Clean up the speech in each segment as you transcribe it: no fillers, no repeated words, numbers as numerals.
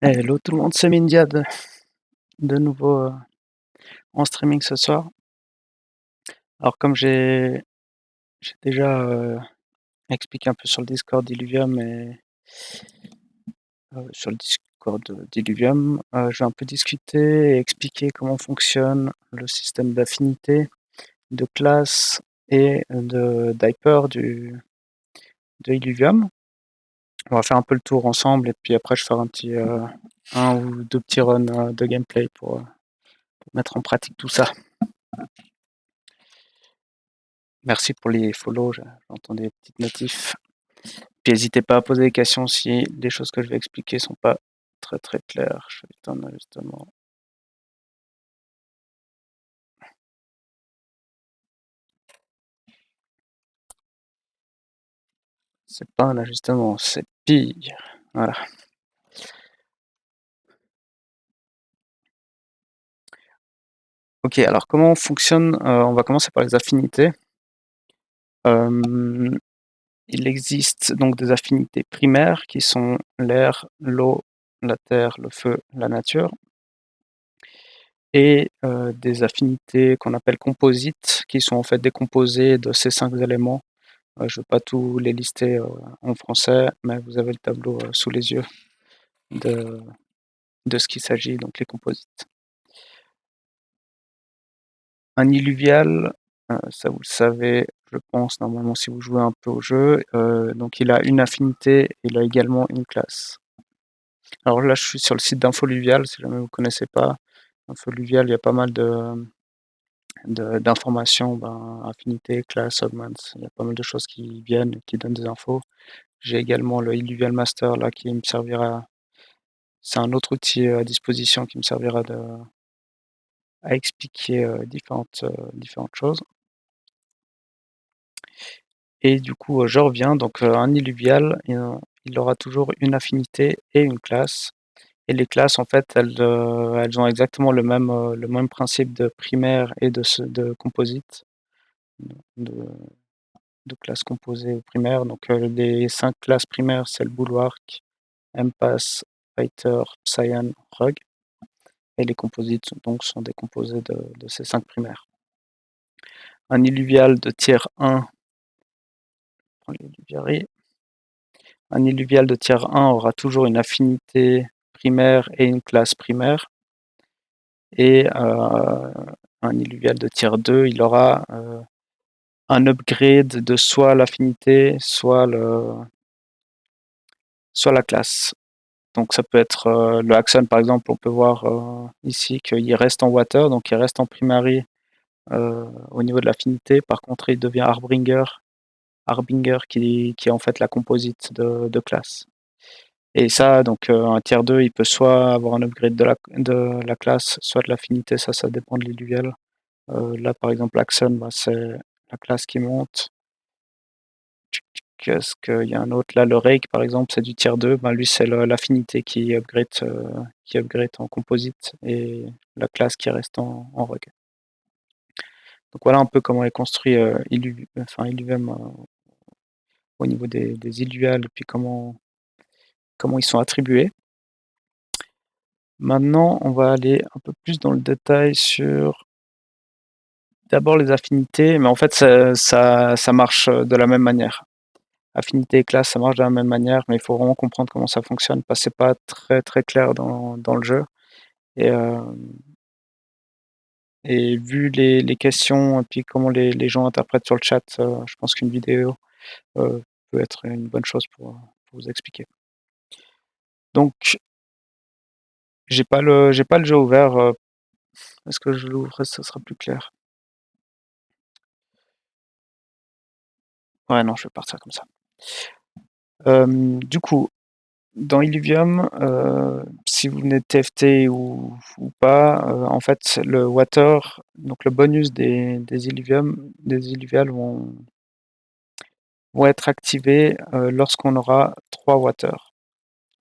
Hello tout le monde, c'est Mindia de nouveau en streaming ce soir. Alors comme j'ai déjà expliqué un peu sur le Discord d'Illuvium et sur le Discord d'Illuvium, je vais un peu discuter et expliquer comment fonctionne le système d'affinité, de classe et de d'hyper de Illuvium. On va faire un peu le tour ensemble et puis après je ferai un ou deux petits runs de gameplay pour mettre en pratique tout ça. Merci pour les follow, j'entends des petites notifs. Puis n'hésitez pas à poser des questions si les choses que je vais expliquer sont pas très très claires. Je fais un ajustement. C'est pas un ajustement, c'est pire. Voilà. Ok, alors comment fonctionne on va commencer par les affinités. Il existe donc des affinités primaires qui sont l'air, l'eau, la terre, le feu, la nature. Et des affinités qu'on appelle composites, qui sont en fait des composés de ces 5 éléments. Je ne vais pas tous les lister en français, mais vous avez le tableau sous les yeux de ce qu'il s'agit, donc les composites. Un illuvial, ça vous le savez, je pense, normalement, si vous jouez un peu au jeu, donc il a une affinité, il a également une classe. Alors là, je suis sur le site d'Infoluvial, si jamais vous ne connaissez pas. Infoluvial, il y a pas mal d'informations, affinité, classe, augments, il y a pas mal de choses qui viennent, qui donnent des infos. J'ai également le Illuvial Master là qui me servira, c'est un autre outil à disposition qui me servira à expliquer différentes choses. Et du coup, je reviens, donc un illuvial, il aura toujours une affinité et une classe. Et les classes, en fait, elles ont exactement le même principe de primaire et de composite, de, de classe composée ou primaire. Donc les 5 classes primaires, c'est le Bulwark, Empath, Fighter, Psion, Rogue. Et les composites donc sont des composés de ces 5 primaires. Un illuvial de tiers 1, un illuvial de tiers 1 aura toujours une affinité primaire et une classe primaire. Et un illuvial de tiers 2, il aura un upgrade de soit l'affinité, soit la classe. Donc ça peut être le Axon par exemple, on peut voir ici qu'il reste en water, donc il reste en primary au niveau de l'affinité. Par contre, il devient Harbinger qui est en fait la composite de classe. Et ça, donc un tiers 2, il peut soit avoir un upgrade de la classe, soit de l'affinité, ça dépend de l'illuvial. Là, par exemple, Axon, c'est la classe qui monte. Qu'est-ce qu'il y a un autre? Là, le Rake, par exemple, c'est du tiers 2. Lui, c'est l'affinité qui upgrade en composite et la classe qui reste en rogue. Donc voilà un peu comment est construit Illuvium au niveau des illuviales, et puis comment ils sont attribués. Maintenant, on va aller un peu plus dans le détail sur d'abord les affinités, mais en fait, ça marche de la même manière. Affinité et classe, ça marche de la même manière, mais il faut vraiment comprendre comment ça fonctionne, parce que c'est pas très très clair dans le jeu. Et vu les questions et puis comment les gens interprètent sur le chat, je pense qu'une vidéo peut être une bonne chose pour vous expliquer. Donc, j'ai pas le jeu ouvert. Est-ce que je l'ouvre, ça sera plus clair? Ouais, non, je vais partir comme ça. Du coup, dans Illuvium, si vous venez de TFT ou pas, en fait, le water, donc le bonus des illuviales vont être activés lorsqu'on aura 3 water.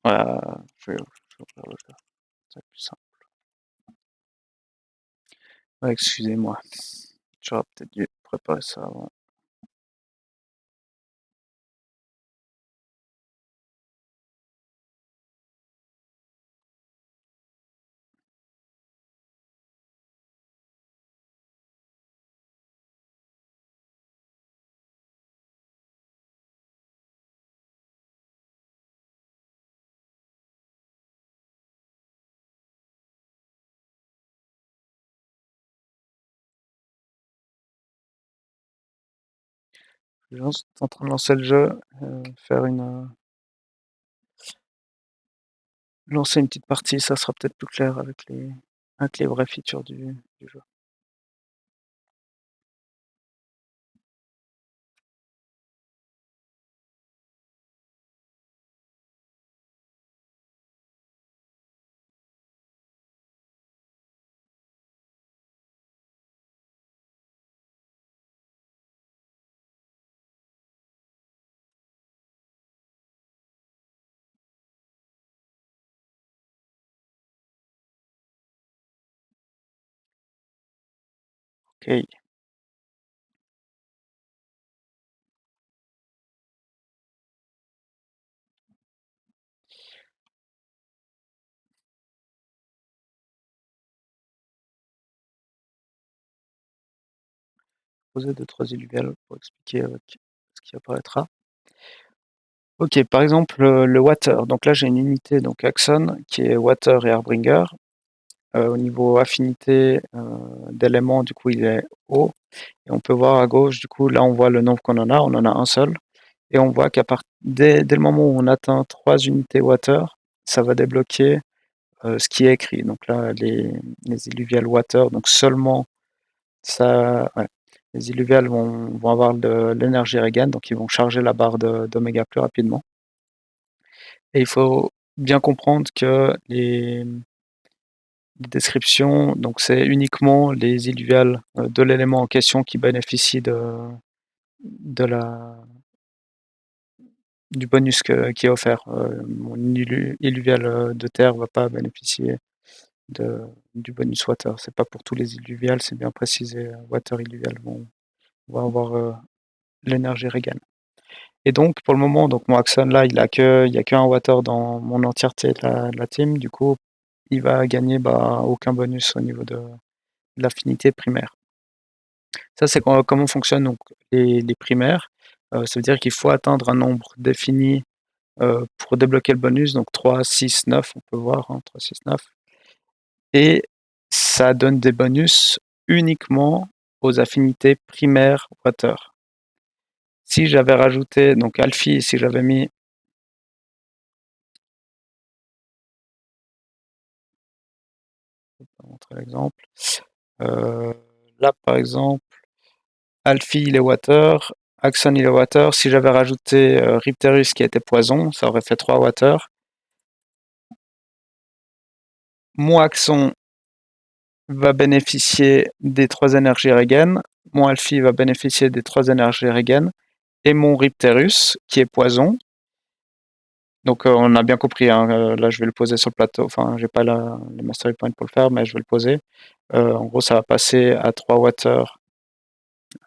Je vais ouvrir le jeu, c'est plus simple. Ouais, excusez-moi, j'aurais peut-être dû préparer ça avant. Je suis juste en train de lancer le jeu, faire lancer une petite partie, ça sera peut-être plus clair avec les vraies features du jeu. OK, poser 2-3 illuviales pour expliquer, ce qui apparaîtra. OK, par exemple, le water. Donc là, j'ai une unité, donc Axon, qui est water et Harbinger. Au niveau affinité, d'éléments, du coup, il est haut. Et on peut voir à gauche, du coup, là, on voit le nombre qu'on en a. On en a un seul. Et on voit dès le moment où on atteint 3 unités water, ça va débloquer ce qui est écrit. Donc là, les illuviales water, donc seulement ça, ouais, les illuviales vont avoir de l'énergie regain, donc ils vont charger la barre d'oméga plus rapidement. Et il faut bien comprendre que les descriptions, donc c'est uniquement les illuviales de l'élément en question qui bénéficient de la, du bonus qui est offert. Mon illuvial de terre ne va pas bénéficier du bonus water. C'est pas pour tous les illuviales, c'est bien précisé. Water illuvial vont avoir l'énergie regain. Et donc, pour le moment, donc mon Axon là, il y a qu'un water dans mon entièreté de la team. Du coup, il va gagner aucun bonus au niveau de l'affinité primaire. Ça, c'est comment fonctionnent donc les primaires. Ça veut dire qu'il faut atteindre un nombre défini pour débloquer le bonus, donc 3, 6, 9, on peut voir, hein, 3, 6, 9. Et ça donne des bonus uniquement aux affinités primaires water. Si j'avais rajouté, donc Alfie, si j'avais mis, je vais montrer l'exemple, euh, là par exemple, Alfie il est water, Axon il est water, si j'avais rajouté Ripterus qui était poison, ça aurait fait 3 water. Mon Axon va bénéficier des 3 énergies Regen, mon Alfie va bénéficier des 3 énergies Regen, et mon Ripterus, qui est poison. Donc on a bien compris, hein, là je vais le poser sur le plateau, enfin j'ai pas les mastery points pour le faire, mais je vais le poser. En gros ça va passer à 3 water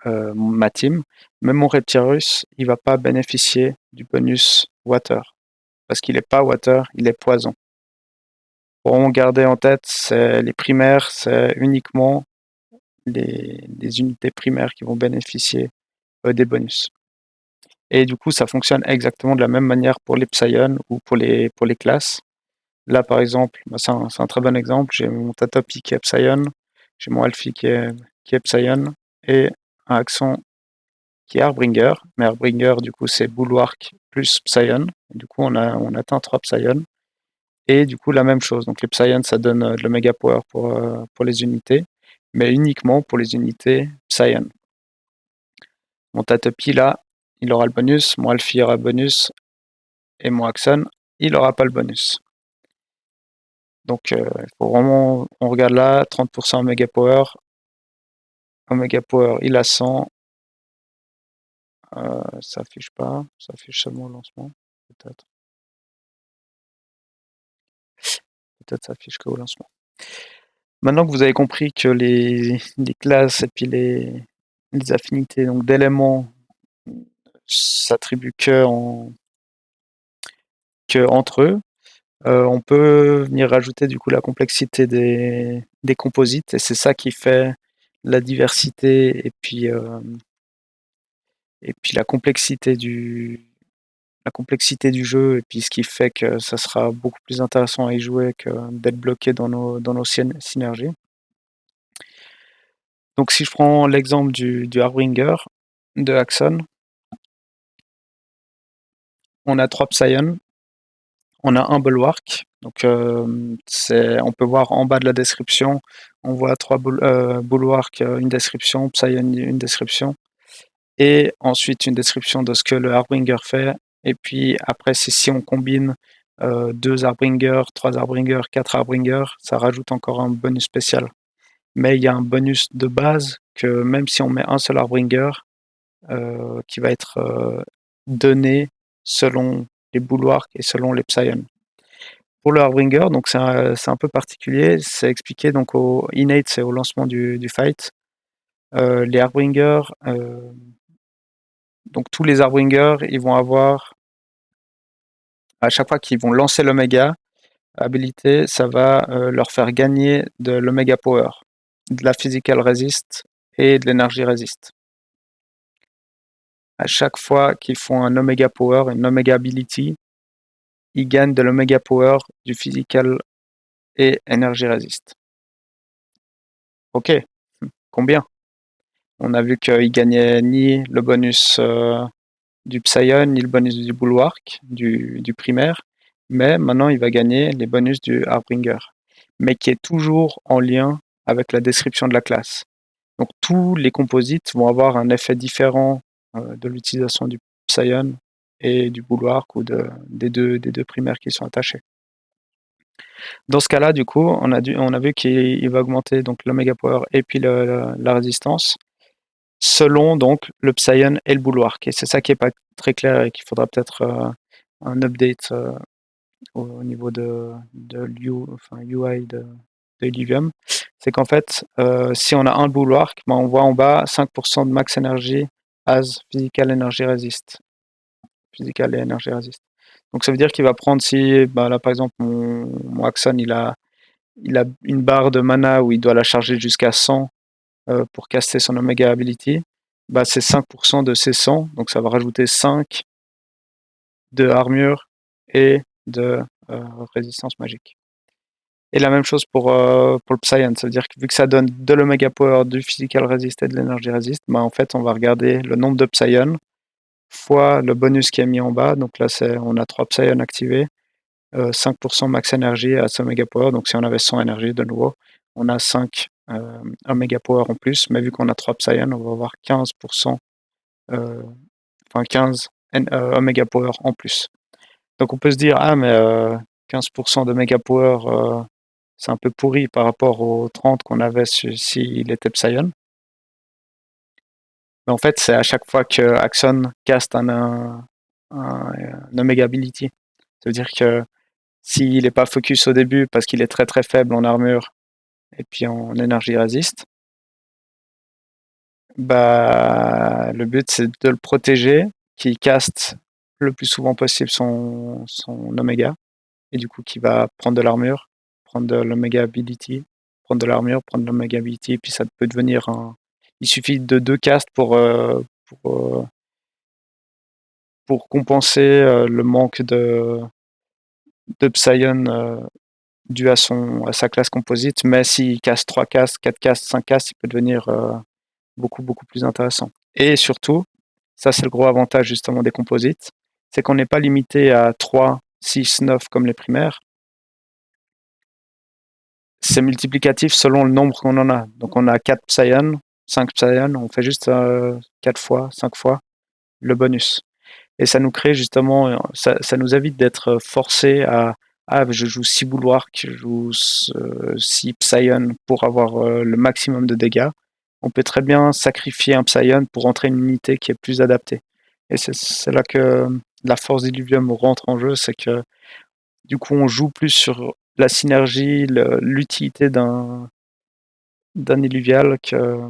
ma team. Même mon Ripterus, il va pas bénéficier du bonus water, parce qu'il est pas water, il est poison. Pour garder en tête, c'est les primaires, c'est uniquement les unités primaires qui vont bénéficier des bonus. Et du coup, ça fonctionne exactement de la même manière pour les Psion ou pour les classes. Là, par exemple, c'est un très bon exemple. J'ai mon Tatopi qui est Psion, j'ai mon Alfie qui est Psion, et un Axon qui est Harbinger. Mais Harbinger, du coup, c'est Bulwark plus Psion. Du coup, on atteint 3 Psion. Et du coup, la même chose. Donc, les Psion, ça donne de l'Omega Power pour les unités, mais uniquement pour les unités Psion. Mon Tatopi, là, il aura le bonus, mon Alfie aura le bonus, et mon Axon, il aura pas le bonus. Donc, il faut vraiment, on regarde là, 30% Omega Power, il a 100, ça affiche pas, ça affiche seulement le lancement, peut-être. Peut-être ça affiche qu'au lancement. Maintenant que vous avez compris que les classes et puis les affinités donc d'éléments s'attribuent que entre eux, on peut venir rajouter du coup la complexité des composites, et c'est ça qui fait la diversité et puis la complexité du jeu, et puis ce qui fait que ça sera beaucoup plus intéressant à y jouer que d'être bloqué dans nos synergies. Donc si je prends l'exemple du Harbinger de Axon, on a 3 Psion, on a un Bulwark, donc on peut voir en bas de la description, on voit 3 Bulwark, une description, Psion, une description, et ensuite une description de ce que le Harbinger fait, et puis après, si on combine 2 Harbinger, 3 Harbinger, 4 Harbinger, ça rajoute encore un bonus spécial. Mais il y a un bonus de base que même si on met un seul Harbinger, qui va être donné selon les Bulwark et selon les Psion. Pour le Harbinger, donc c'est un peu particulier, c'est expliqué donc au Innate, c'est au lancement du fight. Les Harbinger, donc tous les Harbinger, ils vont avoir, à chaque fois qu'ils vont lancer l'Oméga habilité, ça va leur faire gagner de l'Oméga Power, de la Physical Resist et de l'Energy Resist. À chaque fois qu'ils font un Omega Power, une Omega Ability, ils gagnent de l'Omega Power, du Physical et Energy Resist. Ok, combien? On a vu qu'ils gagnaient ni le bonus du Psion, ni le bonus du Bulwark, du primaire, mais maintenant il va gagner les bonus du Harbinger, mais qui est toujours en lien avec la description de la classe. Donc tous les composites vont avoir un effet différent de l'utilisation du Psion et du Bulwark ou des deux primaires qui sont attachés. Dans ce cas-là, du coup, on a vu qu'il va augmenter donc l'Omega Power et puis la résistance selon donc le Psion et le Bulwark. Et c'est ça qui n'est pas très clair et qu'il faudra peut-être un update au niveau de UI de Illuvium. C'est qu'en fait, si on a un Bulwark, ben on voit en bas 5% de max energy as physical energy resist. Physical et energy resist. Donc ça veut dire qu'il va prendre, si là par exemple mon Axon il a une barre de mana où il doit la charger jusqu'à 100 pour caster son Omega Ability, c'est 5% de ces 100, donc ça va rajouter 5 de armure et de résistance magique. Et la même chose pour le Psion, ça veut dire que vu que ça donne de l'Omega Power, du Physical Resist et de l'Energy Resist, en fait on va regarder le nombre de Psion fois le bonus qui est mis en bas, donc là on a 3 Psion activés, 5% max énergie à ce Omega Power, donc si on avait 100 énergie de nouveau, on a 5 Omega Power en plus, mais vu qu'on a 3 Psion, on va avoir 15%, 15 Omega Power en plus. Donc on peut se dire, mais 15% de Mega Power, c'est un peu pourri par rapport aux 30 qu'on avait s'il était Psion. Mais en fait, c'est à chaque fois que Axon caste un Omega Ability. Ça veut dire que s'il n'est pas focus au début parce qu'il est très très faible en armure et puis en énergie résiste, le but c'est de le protéger, qu'il caste le plus souvent possible son Oméga, et du coup qui va prendre de l'armure, prendre de l'Omega Ability, prendre de l'armure, prendre de l'Omega Ability, puis ça peut devenir il suffit de 2 castes pour compenser le manque de Psion dû à sa classe composite, mais s'il casse 3 castes, 4 castes, 5 castes, il peut devenir beaucoup, beaucoup plus intéressant. Et surtout, ça c'est le gros avantage justement des composites, c'est qu'on n'est pas limité à 3, 6, 9 comme les primaires. C'est multiplicatif selon le nombre qu'on en a. Donc on a 4 Psion, 5 Psion, on fait juste 4 fois, 5 fois le bonus. Et ça nous crée justement, ça nous évite d'être forcé à je joue 6 Bulwark, je joue 6 Psion pour avoir le maximum de dégâts. On peut très bien sacrifier un Psion pour entrer une unité qui est plus adaptée. Et c'est là que la force d'Illuvium rentre en jeu, c'est que du coup on joue plus sur la synergie, l'utilité d'un Illuvial que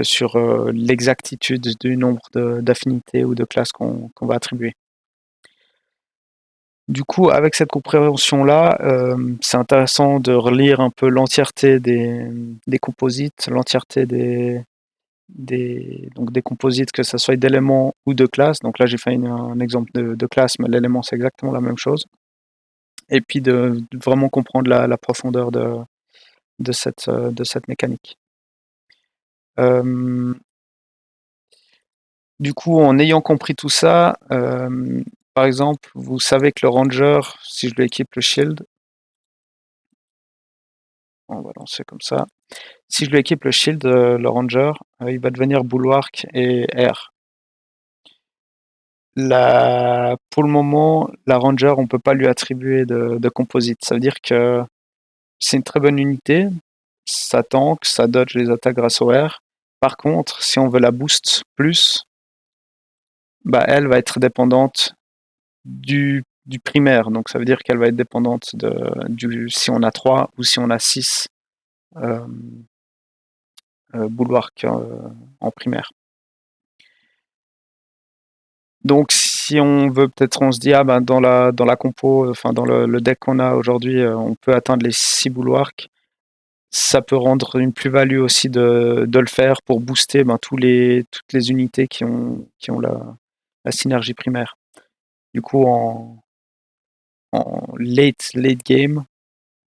sur l'exactitude du nombre d'affinités ou de classes qu'on va attribuer. Du coup, avec cette compréhension-là, c'est intéressant de relire un peu l'entièreté des composites, l'entièreté des composites, que ce soit d'éléments ou de classes. Donc là, j'ai fait un exemple de classe, mais l'élément, c'est exactement la même chose. Et puis de vraiment comprendre la profondeur de cette mécanique. Du coup, en ayant compris tout ça, par exemple, vous savez que le ranger, si je lui équipe le shield, on va lancer comme ça. Si je lui équipe le shield, le ranger, il va devenir bulwark et air. Pour le moment, la ranger, on peut pas lui attribuer de composite. Ça veut dire que c'est une très bonne unité, ça tank, ça dodge les attaques grâce au air. Par contre, si on veut la boost plus, bah elle va être dépendante du primaire. Donc ça veut dire qu'elle va être dépendante si on a 3 ou si on a 6 euh, bulwark en primaire. Donc si on veut peut-être on se dit ah ben dans la compo, enfin dans le deck qu'on a aujourd'hui, on peut atteindre les 6 bulwarks. Ça peut rendre une plus-value aussi de le faire pour booster toutes les unités qui ont la synergie primaire. Du coup en late game,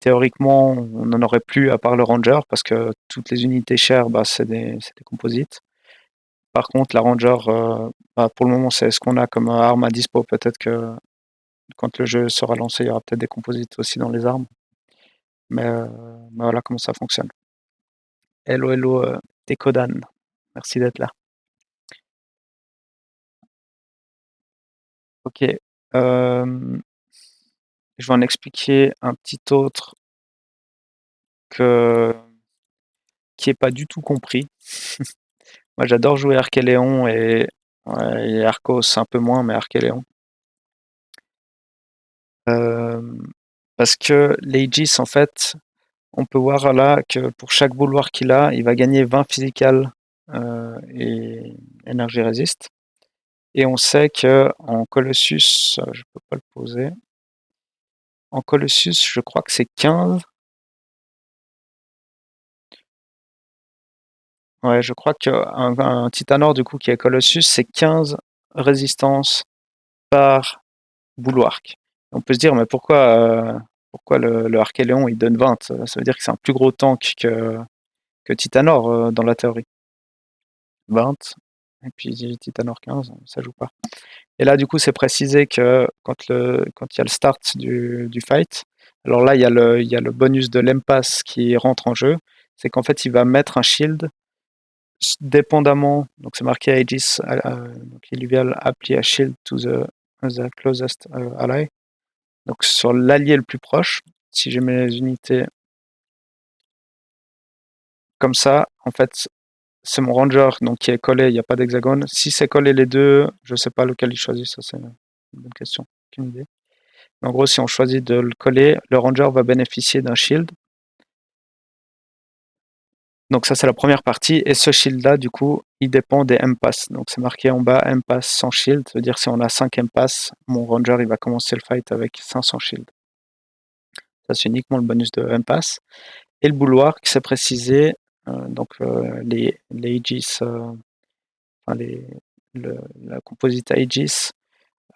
théoriquement, on n'en aurait plus à part le ranger parce que toutes les unités chères, c'est des composites. Par contre, la ranger, pour le moment, c'est ce qu'on a comme arme à dispo. Peut-être que quand le jeu sera lancé, il y aura peut-être des composites aussi dans les armes. Mais voilà comment ça fonctionne. Hello, hello, Tekodan. Merci d'être là. Ok. Je vais en expliquer un petit autre qui n'est pas du tout compris. Moi, j'adore jouer Archéléon et Arcos un peu moins, mais Archéléon. Parce que l'Aegis, en fait, on peut voir là que pour chaque bulwark qu'il a, il va gagner 20 physical et énergie résiste. Et on sait que en Colossus, je peux pas le poser. En Colossus, je crois que c'est 15. Ouais, je crois qu'un Titanor, du coup, qui est Colossus, c'est 15 résistances par bulwark. On peut se dire, mais pourquoi le Archéléon, il donne 20? Ça veut dire que c'est un plus gros tank que Titanor, dans la théorie. 20, et puis Titanor 15, ça joue pas. Et là, du coup, c'est précisé que quand il y a le start du fight, alors là, il y a le bonus de l'Empass qui rentre en jeu, c'est qu'en fait, il va mettre un shield dépendamment, donc c'est marqué Aegis, donc Illuvial apply a shield to the closest ally. Donc sur l'allié le plus proche, si j'ai mes unités comme ça, en fait, c'est mon ranger donc qui est collé, il n'y a pas d'hexagone. Si c'est collé les deux, je ne sais pas lequel il choisit, ça c'est une bonne question, aucune idée. Mais en gros, si on choisit de le coller, le ranger va bénéficier d'un shield. Donc ça c'est la première partie, et ce shield là du coup il dépend des M-Pass. Donc c'est marqué en bas M-Pass sans shield, ça veut dire si on a 5 M-Pass, mon ranger il va commencer le fight avec 500 shield. Ça c'est uniquement le bonus de M-Pass. Et le bulwark, c'est précisé, donc les Aegis, enfin la composite Aegis,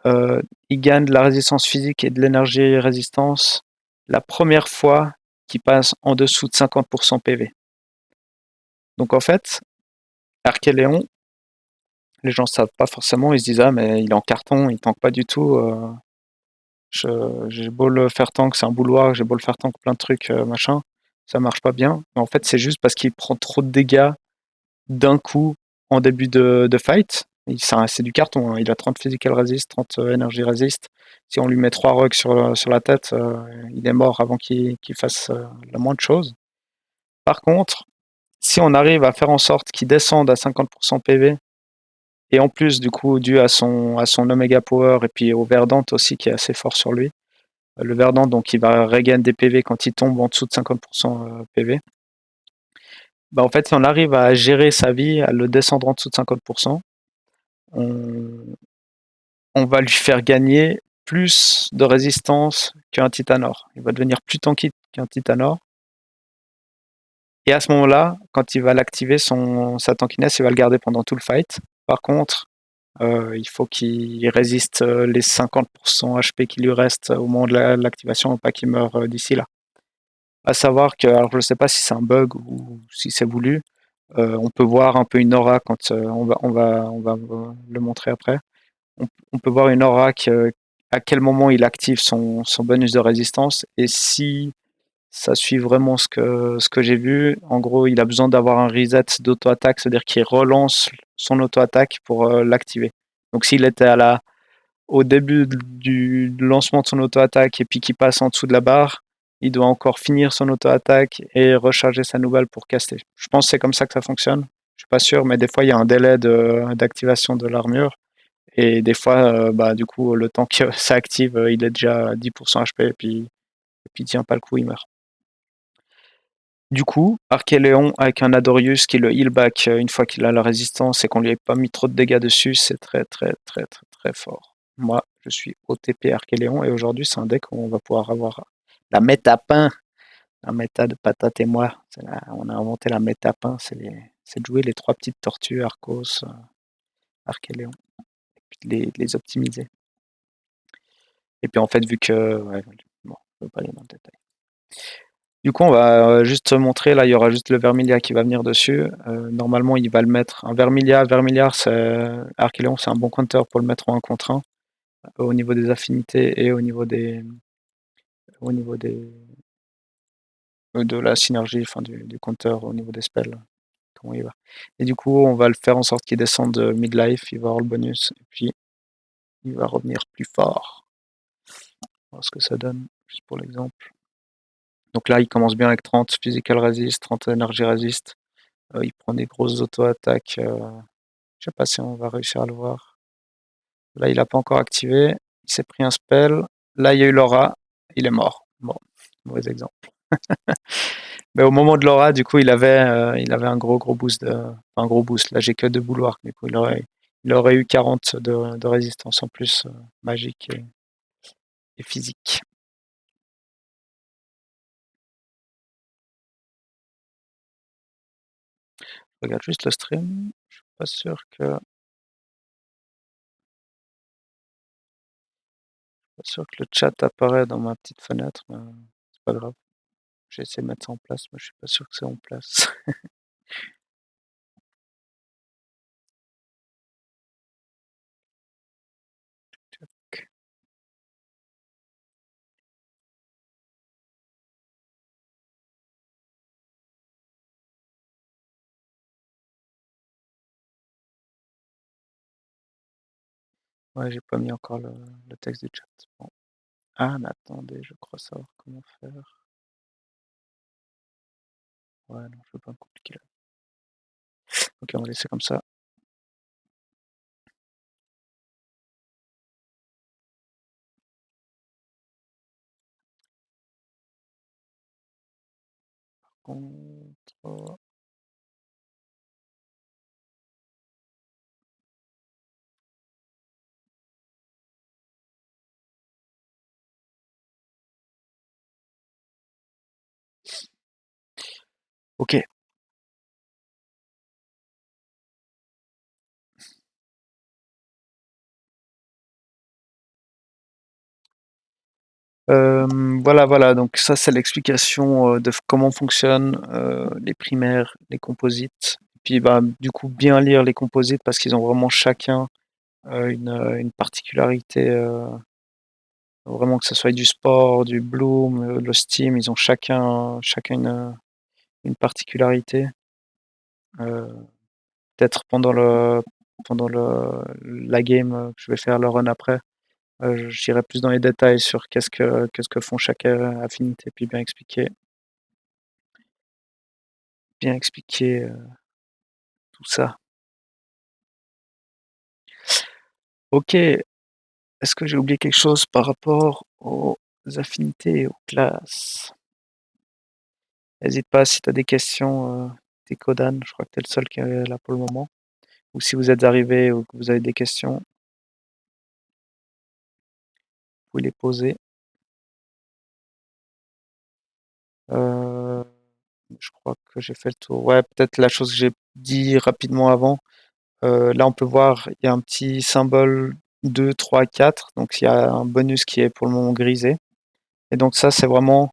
il gagne de la résistance physique et de l'énergie résistance la première fois qu'il passe en dessous de 50% PV. Donc en fait, Archéléon, les gens ne savent pas forcément, ils se disent ah mais il est en carton, il tank pas du tout. J'ai beau le faire tank, c'est un bouloir, j'ai beau le faire tank plein de trucs, machin, ça marche pas bien. Mais en fait, c'est juste parce qu'il prend trop de dégâts d'un coup en début de fight. C'est du carton, hein. Il a 30 physical resist, 30 energy resist. Si on lui met 3 rugs sur la tête, il est mort avant qu'il fasse la moindre chose. Par contre, si on arrive à faire en sorte qu'il descende à 50% PV, et en plus, du coup, dû à son Omega Power et puis au Verdant aussi qui est assez fort sur lui, le Verdant, donc il va regain des PV quand il tombe en dessous de 50% PV. En fait, si on arrive à gérer sa vie, à le descendre en dessous de 50%, on va lui faire gagner plus de résistance qu'un Titanor. Il va devenir plus tanky qu'un Titanor. Et à ce moment-là, quand il va l'activer, sa tankiness, il va le garder pendant tout le fight. Par contre, il faut qu'il résiste les 50% HP qui lui restent au moment de l'activation, pas qu'il meure d'ici là. À savoir que, alors je ne sais pas si c'est un bug ou si c'est voulu, On peut voir un peu une aura quand on va le montrer après. On peut voir une aura à quel moment il active son bonus de résistance et si ça suit vraiment ce que j'ai vu. En gros, il a besoin d'avoir un reset d'auto-attaque, c'est-à-dire qu'il relance son auto-attaque pour l'activer. Donc s'il était au début du lancement de son auto-attaque et puis qu'il passe en dessous de la barre, il doit encore finir son auto-attaque et recharger sa nouvelle pour caster. Je pense que c'est comme ça que ça fonctionne. Je suis pas sûr, mais des fois, il y a un délai d'activation de l'armure. Et des fois, bah, du coup, le temps que ça active, il est déjà à 10% HP et puis il tient pas le coup, il meurt. Du coup, Archéléon avec un Adorius qui le heal back une fois qu'il a la résistance et qu'on lui ait pas mis trop de dégâts dessus, c'est très très très très très fort. Moi, je suis OTP Archéléon et aujourd'hui, c'est un deck où on va pouvoir avoir la méta pain, la méta de patate et moi. On a inventé la méta pain, c'est de jouer les trois petites tortues, Arcos, Archéléon, et puis de les optimiser. Et puis en fait, vu que. Ouais, bon, je ne veux pas aller dans le détail. Du coup, on va juste montrer, là, il y aura juste le Vermilion qui va venir dessus. Normalement, il va le mettre. Un Vermilion, Archéléon, c'est un bon counter pour le mettre en 1 contre 1, au niveau des affinités et au niveau de la synergie, enfin du counter, au niveau des spells, comment il va. Et du coup, on va le faire en sorte qu'il descende de midlife, il va avoir le bonus, et puis il va revenir plus fort. On va voir ce que ça donne, juste pour l'exemple. Donc là, il commence bien avec 30 physical resist, 30 energy resist. Il prend des grosses auto-attaques. Je sais pas si on va réussir à le voir. Là, il n'a pas encore activé. Il s'est pris un spell. Là, il y a eu l'aura. Il est mort. Bon, mauvais exemple. Mais au moment de l'aura, du coup, il avait un gros boost. Un gros boost. Là, j'ai que 2 bouloirs. Du coup, il aurait eu 40 de résistance en plus, magique et physique. Je regarde juste le stream. Je suis pas sûr que le chat apparaît dans ma petite fenêtre, mais c'est pas grave. J'ai essayé de mettre ça en place, mais je suis pas sûr que c'est en place. Ouais, j'ai pas mis encore le texte du chat. Bon. Ah, mais attendez, je crois savoir comment faire. Ouais, non, je veux pas me compliquer là. Ok, on va laisser comme ça. Par contre. Ok. Voilà. Donc ça, c'est l'explication de comment fonctionnent les primaires, les composites. Puis, bah, du coup, bien lire les composites parce qu'ils ont vraiment chacun une particularité. Vraiment que ce soit du sport, du bloom, le steam, ils ont chacun une particularité. Peut-être la game que je vais faire le run après, j'irai plus dans les détails sur qu'est-ce que font chaque affinité, puis bien expliquer tout ça. Ok, est-ce que j'ai oublié quelque chose par rapport aux affinités et aux classes? N'hésite pas si tu as des questions, t'es Kodan, je crois que tu es le seul qui est là pour le moment. Ou si vous êtes arrivé ou que vous avez des questions, vous pouvez les poser. Euh, je crois que j'ai fait le tour. Ouais, peut-être la chose que j'ai dit rapidement avant. Là, on peut voir, il y a un petit symbole 2, 3, 4. Donc, il y a un bonus qui est pour le moment grisé. Et donc, ça, c'est vraiment,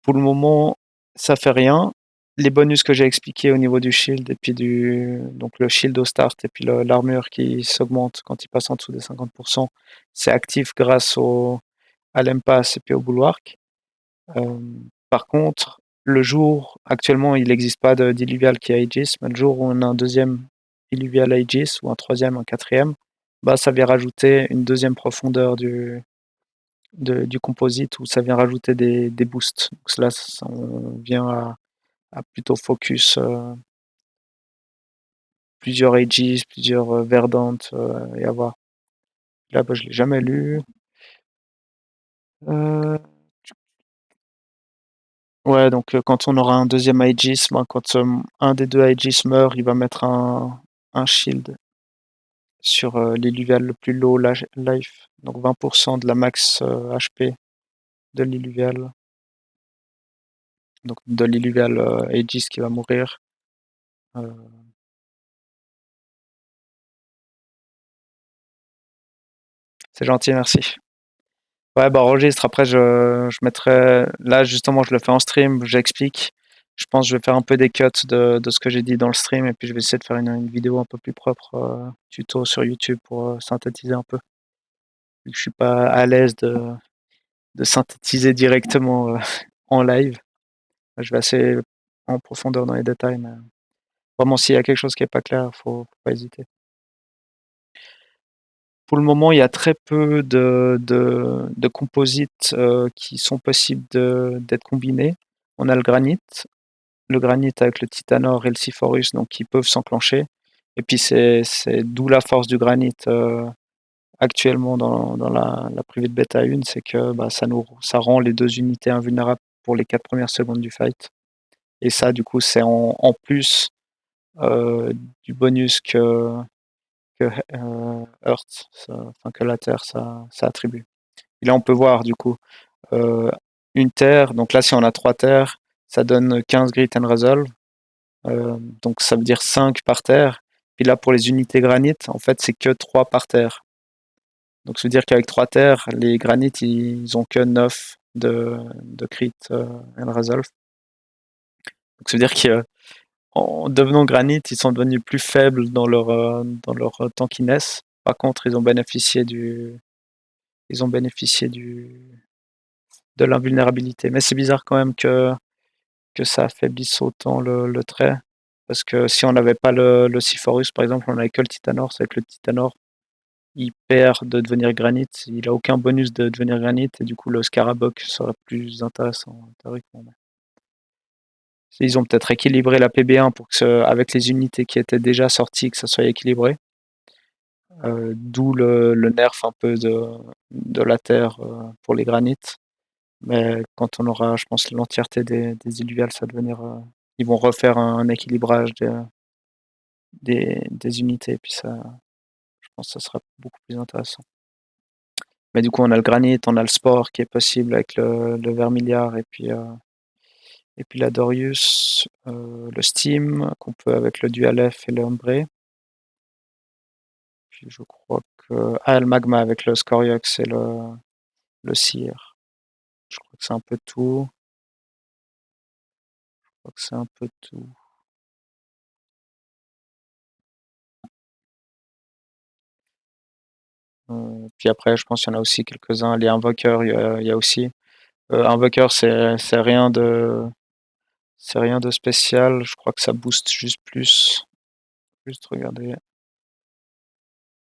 pour le moment, ça fait rien. les bonus que j'ai expliqués au niveau du shield et puis donc le shield au start et puis l'armure qui s'augmente quand il passe en dessous des 50%, c'est actif grâce à l'impasse et puis au bulwark. Euh, Par contre, le jour, actuellement, il n'existe pas d'illuvial qui a Aegis, mais le jour où on a un deuxième illuvial Aegis ou un troisième, un quatrième, bah, ça vient rajouter une deuxième profondeur du composite où ça vient rajouter des boosts. Donc là, on vient à plutôt focus plusieurs Aegis, plusieurs Verdant et avoir. Là, bah, je l'ai jamais lu. Euh, ouais, donc quand on aura un deuxième Aegis, ben, quand un des deux Aegis meurt, il va mettre un shield sur l'illuvial le plus low life, donc 20% de la max HP de l'illuvial, donc de l'illuvial Aegis qui va mourir. Euh, c'est gentil, merci. Ouais, bah enregistre. Après, je mettrai. Là, justement, je le fais en stream, j'explique. Je pense que je vais faire un peu des cuts de ce que j'ai dit dans le stream et puis je vais essayer de faire une vidéo un peu plus propre, tuto sur YouTube pour synthétiser un peu. Vu que je suis pas à l'aise de synthétiser directement en live. Je vais assez en profondeur dans les détails, mais vraiment, s'il y a quelque chose qui est pas clair, faut pas hésiter. Pour le moment, il y a très peu de composites qui sont possibles d'être combinés. On a le granit avec le titanor et le siphorus, donc qui peuvent s'enclencher. Et puis c'est d'où la force du granit actuellement dans la privée de bêta 1, c'est que bah, ça rend les deux unités invulnérables pour les 4 premières secondes du fight. Et ça, du coup, c'est en plus euh, du bonus que Earth, enfin que la Terre, ça attribue. Et là, on peut voir du coup euh, une Terre. Donc là, si on a 3 Terres, ça donne 15 grit and resolve. Donc ça veut dire 5 par terre. Puis là, pour les unités granit, en fait, c'est que 3 par terre. Donc ça veut dire qu'avec 3 terres, les granites, ils ont que 9 de crit and resolve. Donc ça veut dire qu'en devenant granit, ils sont devenus plus faibles dans leur tankiness. Par contre, ils ont bénéficié de l'invulnérabilité. Mais c'est bizarre quand même que ça affaiblisse autant le trait. Parce que si on n'avait pas le Siphorus, par exemple, on n'avait que le Titanor. C'est que le Titanor, il perd de devenir granit. Il a aucun bonus de devenir granit. Et du coup, le Scarabok serait plus intéressant théoriquement. Ils ont peut-être équilibré la PB1 pour que, avec les unités qui étaient déjà sorties, que ça soit équilibré. D'où le nerf un peu de la Terre pour les granites. Mais quand on aura, je pense, l'entièreté des illuviales, ça va devenir. Ils vont refaire un équilibrage des unités, et puis ça, je pense que ça sera beaucoup plus intéressant. Mais du coup, on a le granit, on a le sport qui est possible avec le vermiliard, et puis la Dorius, le steam, qu'on peut avec le dual F et le ombré. Puis je crois que. Ah, le magma avec le Scoriox et le cire. Je crois que c'est un peu tout. Je crois que c'est un peu tout. Puis après, je pense qu'il y en a aussi quelques-uns. Les invoqueurs, il y a aussi. Invoqueur, c'est rien de spécial. Je crois que ça booste juste plus. Juste regarder.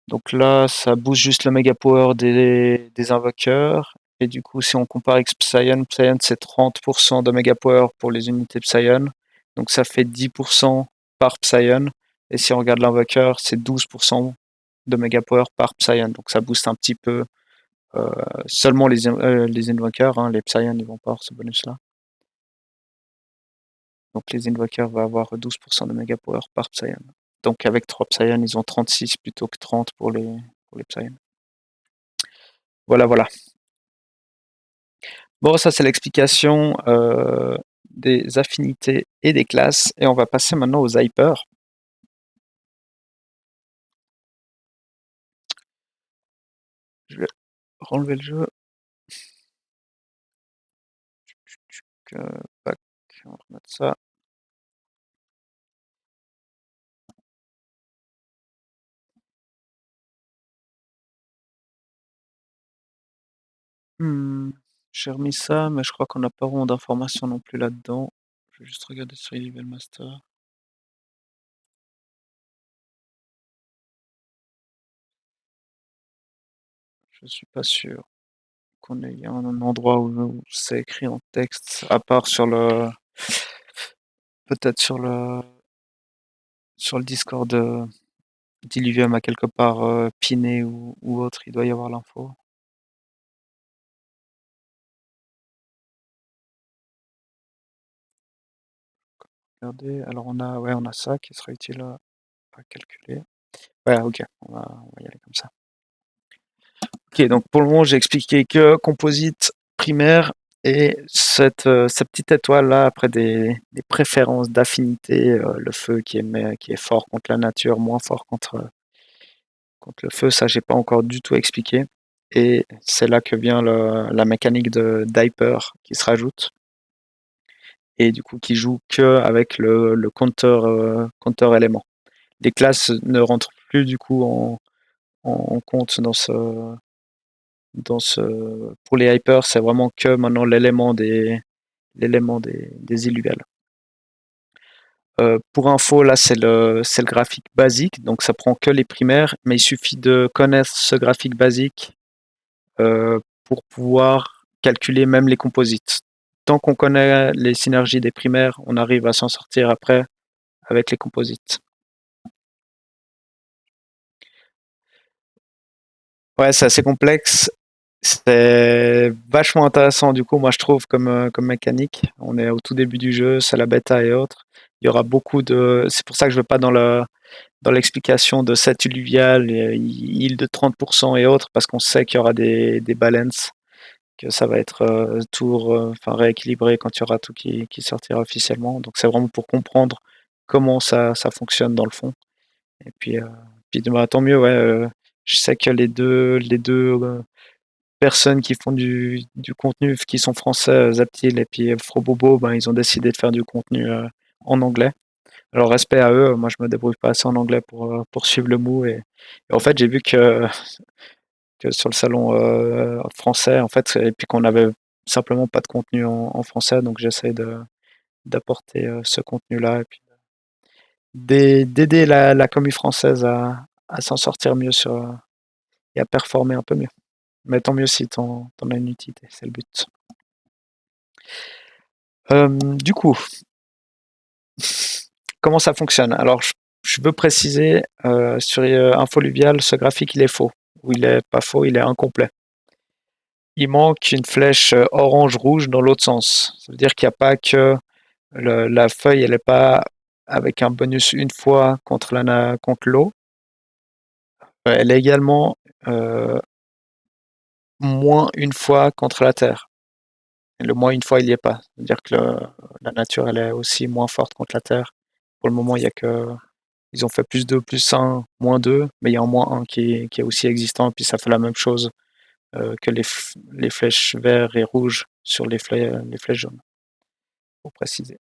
Donc là, ça booste juste le méga power des invoqueurs. Et du coup, si on compare avec Psyon, Psyon c'est 30% de méga power pour les unités Psyon. Donc ça fait 10% par Psyon. Et si on regarde l'invoqueur, c'est 12% de méga power par Psyon. Donc ça booste un petit peu seulement les invoqueurs. Hein, les Psyon, ils vont pas avoir ce bonus-là. Donc les invoqueurs vont avoir 12% de méga power par Psyon. Donc avec 3 Psyon, ils ont 36 plutôt que 30 pour les Psyon. Voilà, voilà. Bon, ça c'est l'explication des affinités et des classes. Et on va passer maintenant aux hyper. Je vais renlever le jeu. On va remettre ça. Mmh, j'ai remis ça, mais je crois qu'on n'a pas vraiment d'informations non plus là-dedans. Je vais juste regarder sur eLevel Master. Je suis pas sûr qu'on ait un endroit où c'est écrit en texte, à part sur le peut-être sur le Discord, d'Illuvium à quelque part, piné ou autre, il doit y avoir l'info. Regardez, alors on a ça qui sera utile à calculer. Ouais, OK, on va y aller comme ça. OK, donc pour le moment, j'ai expliqué que composite primaire et cette petite étoile-là, après des préférences d'affinité, le feu qui est fort contre la nature, moins fort contre le feu, ça, j'ai pas encore du tout expliqué. Et c'est là que vient la mécanique de d'hyper qui se rajoute et du coup qui joue que avec le compteur élément. Les classes ne rentrent plus du coup en compte pour les hypers, c'est vraiment que maintenant l'élément des illuviales. Pour info, là, c'est le graphique basique, donc ça prend que les primaires, mais il suffit de connaître ce graphique basique pour pouvoir calculer même les composites. Tant qu'on connaît les synergies des primaires, on arrive à s'en sortir après avec les composites. Ouais, c'est assez complexe. C'est vachement intéressant du coup, moi je trouve comme mécanique. On est au tout début du jeu, c'est la bêta et autres. Il y aura beaucoup de. C'est pour ça que je ne vais pas dans l'explication de cette alluviale, île de 30% et autres, parce qu'on sait qu'il y aura des balances, que ça va être tout enfin, rééquilibré quand il y aura tout qui sortira officiellement. Donc c'est vraiment pour comprendre comment ça fonctionne dans le fond. Et puis bah, tant mieux, ouais. Je sais que les deux personnes qui font du contenu, qui sont français, Zaptil et puis Frobobo, ben, ils ont décidé de faire du contenu en anglais. Alors respect à eux, moi je me débrouille pas assez en anglais pour suivre le mot. Et en fait j'ai vu que sur le salon français, en fait, et puis qu'on avait simplement pas de contenu en français, donc j'essaie d'apporter ce contenu-là et puis d'aider la commu française à s'en sortir mieux et à performer un peu mieux. Mais tant mieux si t'en as une utilité, c'est le but. Du coup, comment ça fonctionne? Alors, je veux préciser sur Infoluvial, ce graphique il est faux. Ou il est pas faux, il est incomplet. Il manque une flèche orange-rouge dans l'autre sens. Ça veut dire qu'il n'y a pas que la feuille, elle n'est pas avec un bonus une fois contre l'eau. Elle est également euh, moins une fois contre la terre. Et le moins une fois, il n'y est pas. C'est-à-dire que la nature, elle est aussi moins forte contre la terre. Pour le moment, il y a que. Ils ont fait plus 2, plus un, moins 2, mais il y a un moins un qui est aussi existant, et puis ça fait la même chose que les flèches vertes et rouges sur les flèches jaunes, pour préciser.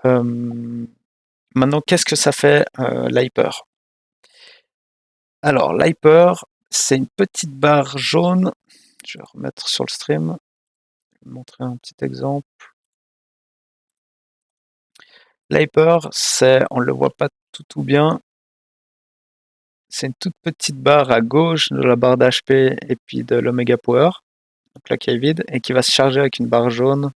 Euh, Maintenant, qu'est-ce que ça fait l'hyper? Alors, l'hyper, c'est une petite barre jaune. Je vais remettre sur le stream, montrer un petit exemple. L'hyper, on ne le voit pas tout bien, c'est une toute petite barre à gauche de la barre d'HP et puis de l'Omega Power, donc là qui est vide, et qui va se charger avec une barre jaune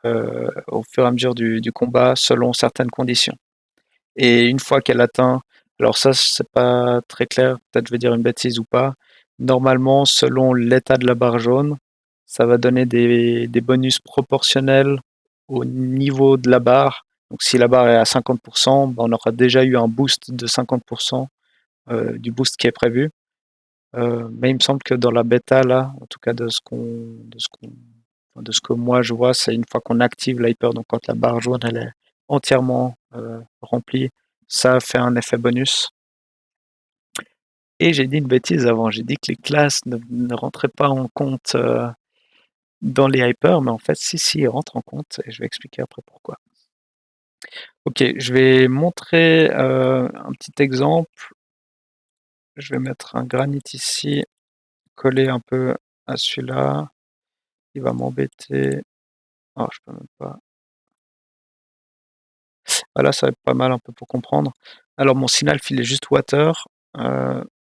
au fur et à mesure du combat selon certaines conditions. Et une fois qu'elle atteint, alors ça c'est pas très clair, peut-être je vais dire une bêtise ou pas, normalement selon l'état de la barre jaune, ça va donner des bonus proportionnels au niveau de la barre. Donc si la barre est à 50%, ben, on aura déjà eu un boost de 50% du boost qui est prévu. Mais il me semble que dans la bêta, là, en tout cas de ce que moi je vois, c'est une fois qu'on active l'hyper, donc quand la barre jaune elle est entièrement remplie, ça fait un effet bonus. Et j'ai dit une bêtise avant, j'ai dit que les classes ne rentraient pas en compte dans les hyper, mais en fait, si, ils rentrent en compte, et je vais expliquer après pourquoi. Ok, je vais montrer un petit exemple. Je vais mettre un granit ici. coller un peu à celui-là. Il va m'embêter. Oh, je peux même pas. Voilà, ça va être pas mal un peu pour comprendre. Alors mon signal il est juste water,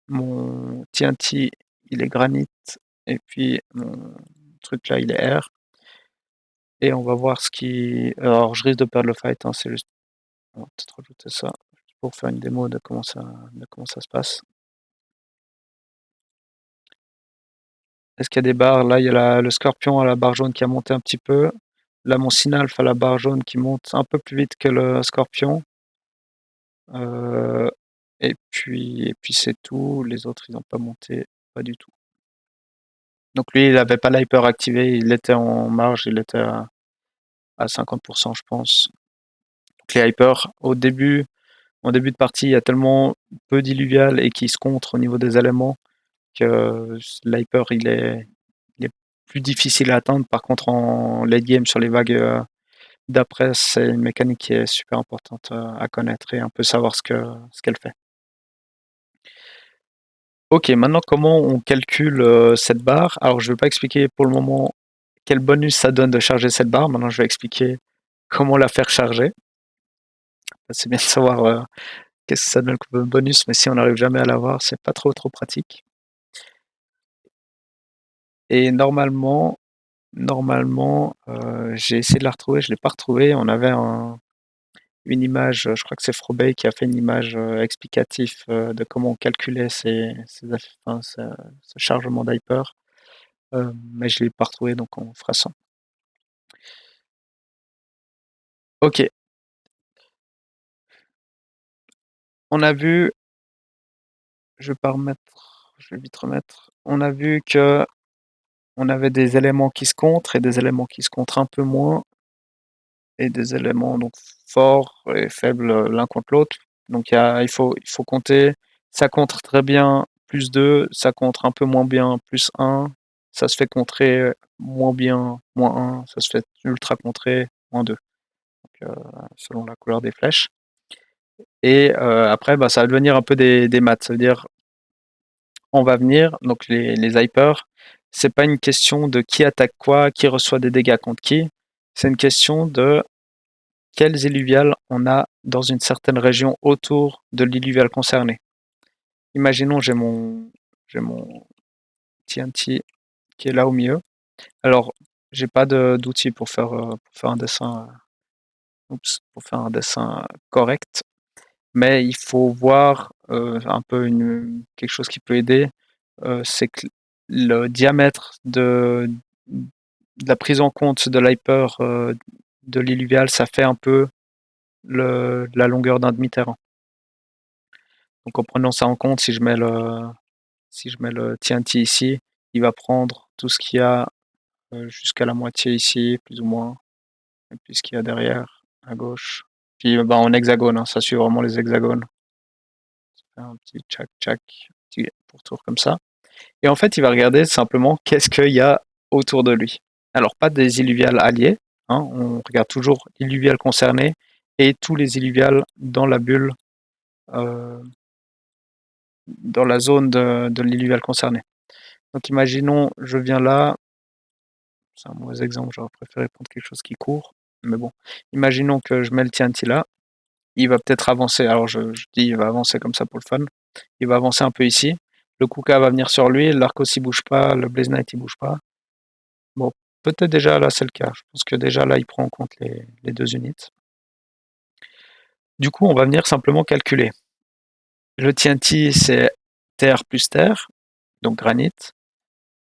mon TNT, il est granit et puis mon truc là, il est air et on va voir ce qui alors je risque de perdre le fight, hein, c'est juste on va peut-être rajouter ça pour faire une démo de comment ça se passe. Est-ce qu'il y a des barres? Là, il y a le scorpion à la barre jaune qui a monté un petit peu. Là, mon Synalphe a la barre jaune qui monte un peu plus vite que le scorpion. Euh, et puis c'est tout. Les autres, ils n'ont pas monté, pas du tout. Donc lui, il n'avait pas l'hyper activé, il était en marge, il était à 50%, je pense. Donc les hyper, en début de partie, il y a tellement peu d'illuvial et qui se contre au niveau des éléments que l'hyper, il est plus difficile à atteindre. Par contre, en late game, sur les vagues d'après, c'est une mécanique qui est super importante à connaître et un peu savoir ce qu'elle fait. Ok, maintenant comment on calcule cette barre? Alors je ne vais pas expliquer pour le moment quel bonus ça donne de charger cette barre. Maintenant je vais expliquer comment la faire charger. C'est bien de savoir qu'est-ce que ça donne comme bonus, mais si on n'arrive jamais à l'avoir, c'est pas trop pratique. Et normalement, j'ai essayé de la retrouver, je l'ai pas retrouvée. On avait une image, je crois que c'est Frobey qui a fait une image explicative de comment on calculait enfin, ce chargement d'hyper. Mais je ne l'ai pas retrouvé, donc on fera ça. Ok, on a vu, je vais pas remettre, je vais vite remettre. On a vu que on avait des éléments qui se contre et des éléments qui se contre un peu moins, et des éléments donc forts et faibles l'un contre l'autre. Donc il faut compter, ça contre très bien plus 2, ça contre un peu moins bien plus 1, ça se fait contrer moins bien moins 1, ça se fait ultra contrer moins 2, donc, selon la couleur des flèches. Et après, bah, ça va devenir un peu des maths. Ça veut dire, on va venir, donc les hypers, c'est pas une question de qui attaque quoi, qui reçoit des dégâts contre qui, c'est une question de quels illuviales on a dans une certaine région autour de l'illuvial concerné. Imaginons, j'ai mon TNT qui est là au milieu. Alors, j'ai pas d'outil pour faire un dessin, pour faire un dessin correct, mais il faut voir un peu quelque chose qui peut aider. C'est que le diamètre de la prise en compte de l'hyper de l'illuvial, ça fait un peu la longueur d'un demi-terrain. Donc en prenant ça en compte, si je mets le TNT ici, il va prendre tout ce qu'il y a jusqu'à la moitié ici, plus ou moins, et puis ce qu'il y a derrière, à gauche. Puis bah, en hexagone, hein, ça suit vraiment les hexagones. Un petit tchac-tchac, petit pourtour comme ça. Et en fait, il va regarder simplement qu'est-ce qu'il y a autour de lui. Alors, pas des illuviales alliés, hein, on regarde toujours l'illuvial concerné et tous les illuviales dans la bulle, euh, dans la zone de l'illuvial concerné. Donc, imaginons, je viens là, c'est un mauvais exemple, j'aurais préféré prendre quelque chose qui court, mais bon, imaginons que je mets le TNT là, il va peut-être avancer, alors je dis il va avancer comme ça pour le fun, il va avancer un peu ici, le Kuka va venir sur lui, l'Arcos il bouge pas, le Blaze Knight il bouge pas. Bon, peut-être déjà là c'est le cas. Je pense que déjà là il prend en compte les deux unités. Du coup, on va venir simplement calculer. Le TNT c'est terre plus terre, donc granit.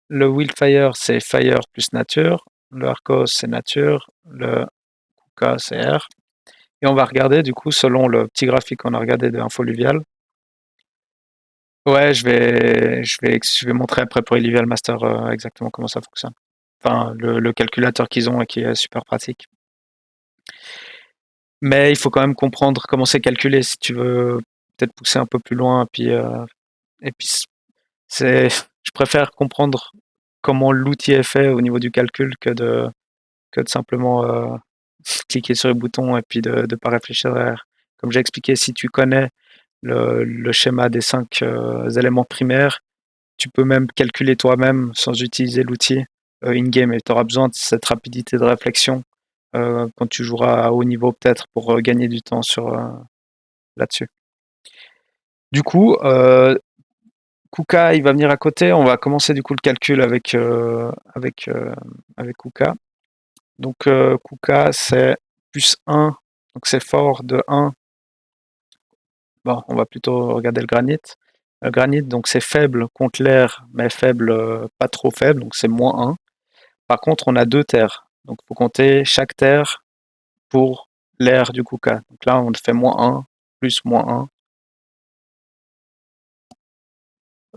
Le Wildfire c'est fire plus nature. Le Arcos c'est nature. Le Kuka c'est air. Et on va regarder du coup selon le petit graphique qu'on a regardé de Infoluvial. Ouais, je vais montrer après pour Illuvial Master exactement comment ça fonctionne. Enfin, le calculateur qu'ils ont et qui est super pratique. Mais il faut quand même comprendre comment c'est calculé si tu veux peut-être pousser un peu plus loin. Et puis je préfère comprendre comment l'outil est fait au niveau du calcul que de simplement cliquer sur le bouton et puis de ne pas réfléchir derrière. Comme j'ai expliqué, si tu connais le schéma des 5 éléments primaires, tu peux même calculer toi-même sans utiliser l'outil in-game et tu auras besoin de cette rapidité de réflexion quand tu joueras à haut niveau peut-être pour gagner du temps là-dessus. Du coup, Kuka, il va venir à côté. On va commencer du coup le calcul avec Kuka. Donc Kuka, c'est plus 1, donc c'est fort de 1. Bon, on va plutôt regarder le granit. Le granit, donc c'est faible contre l'air, mais faible, pas trop faible, donc c'est -1. Par contre, on a deux terres. Donc il faut compter chaque terre pour l'air du Kuka. Donc là, on fait -1, plus -1.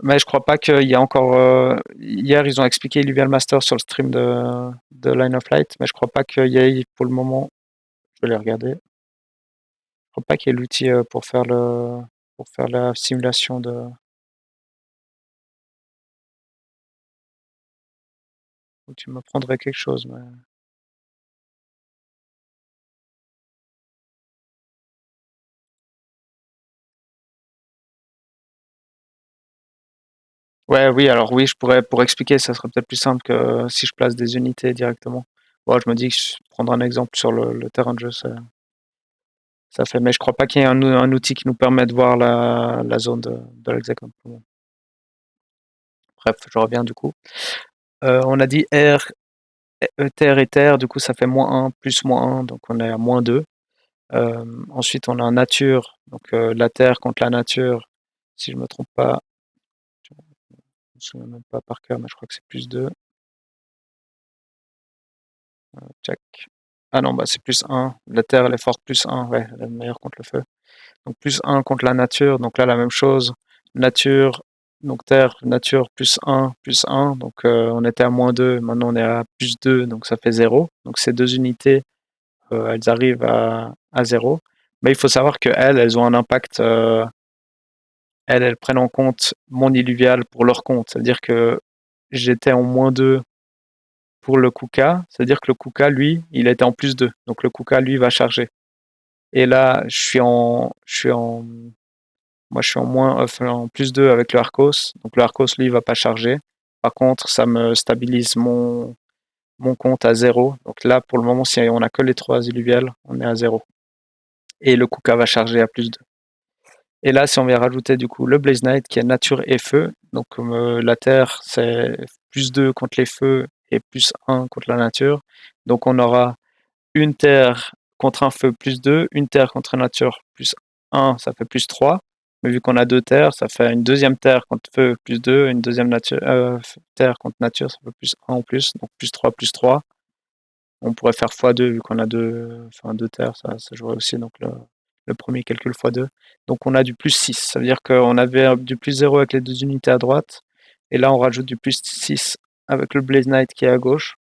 Mais je crois pas qu'il y a encore. Hier, ils ont expliqué Illuvial Master sur le stream de Line of Light, mais je crois pas qu'il y ait pour le moment. Je vais les regarder. Je crois pas qu'il y ait l'outil pour faire la simulation de. Ou tu m'apprendrais quelque chose, mais. Ouais, oui, alors oui, je pourrais, pour expliquer, ça serait peut-être plus simple que si je place des unités directement. Bon, je me dis que prendre un exemple sur le terrain de jeu, ça fait. Mais je crois pas qu'il y ait un outil qui nous permet de voir la zone de l'hexagone. Bref, je reviens du coup. On a dit R, terre et terre, du coup ça fait -1 plus -1, donc on est à -2. Ensuite on a nature, donc la terre contre la nature, si je me trompe pas, je me souviens même pas par cœur, mais je crois que c'est +2. Check. Ah non, bah c'est +1. La terre elle est forte +1, ouais, elle est meilleure contre le feu. Donc +1 contre la nature, donc là la même chose. Nature, donc terre, nature +1, donc on était à -2, maintenant on est à +2, donc ça fait 0. Donc ces deux unités, elles arrivent à 0. Mais il faut savoir qu'elles ont un impact, elles prennent en compte mon illuvial pour leur compte. C'est-à-dire que j'étais en -2 pour le Kuka, c'est-à-dire que le Kuka, lui, il était en +2. Donc le Kuka, lui, va charger. Et là, moi, je suis en en +2 avec le Arcos. Donc le Arcos, lui, il va pas charger. Par contre, ça me stabilise mon compte à 0. Donc là, pour le moment, si on a que les 3 illuviales, on est à 0. Et le Kuka va charger à +2. Et là, si on vient rajouter du coup le Blaze Knight qui est nature et feu, donc comme la terre c'est +2 contre les feux et +1 contre la nature, donc on aura une terre contre un feu +2, une terre contre une nature +1, ça fait +3. Mais vu qu'on a deux terres, ça fait une deuxième terre contre feu +2, une deuxième terre contre nature, ça fait +1 en plus, donc +3. On pourrait faire x2 vu qu'on a deux terres, ça jouerait aussi, donc le premier calcul x2. Donc on a du +6, ça veut dire qu'on avait du +0 avec les deux unités à droite, et là on rajoute du +6 avec le Blaze Knight qui est à gauche.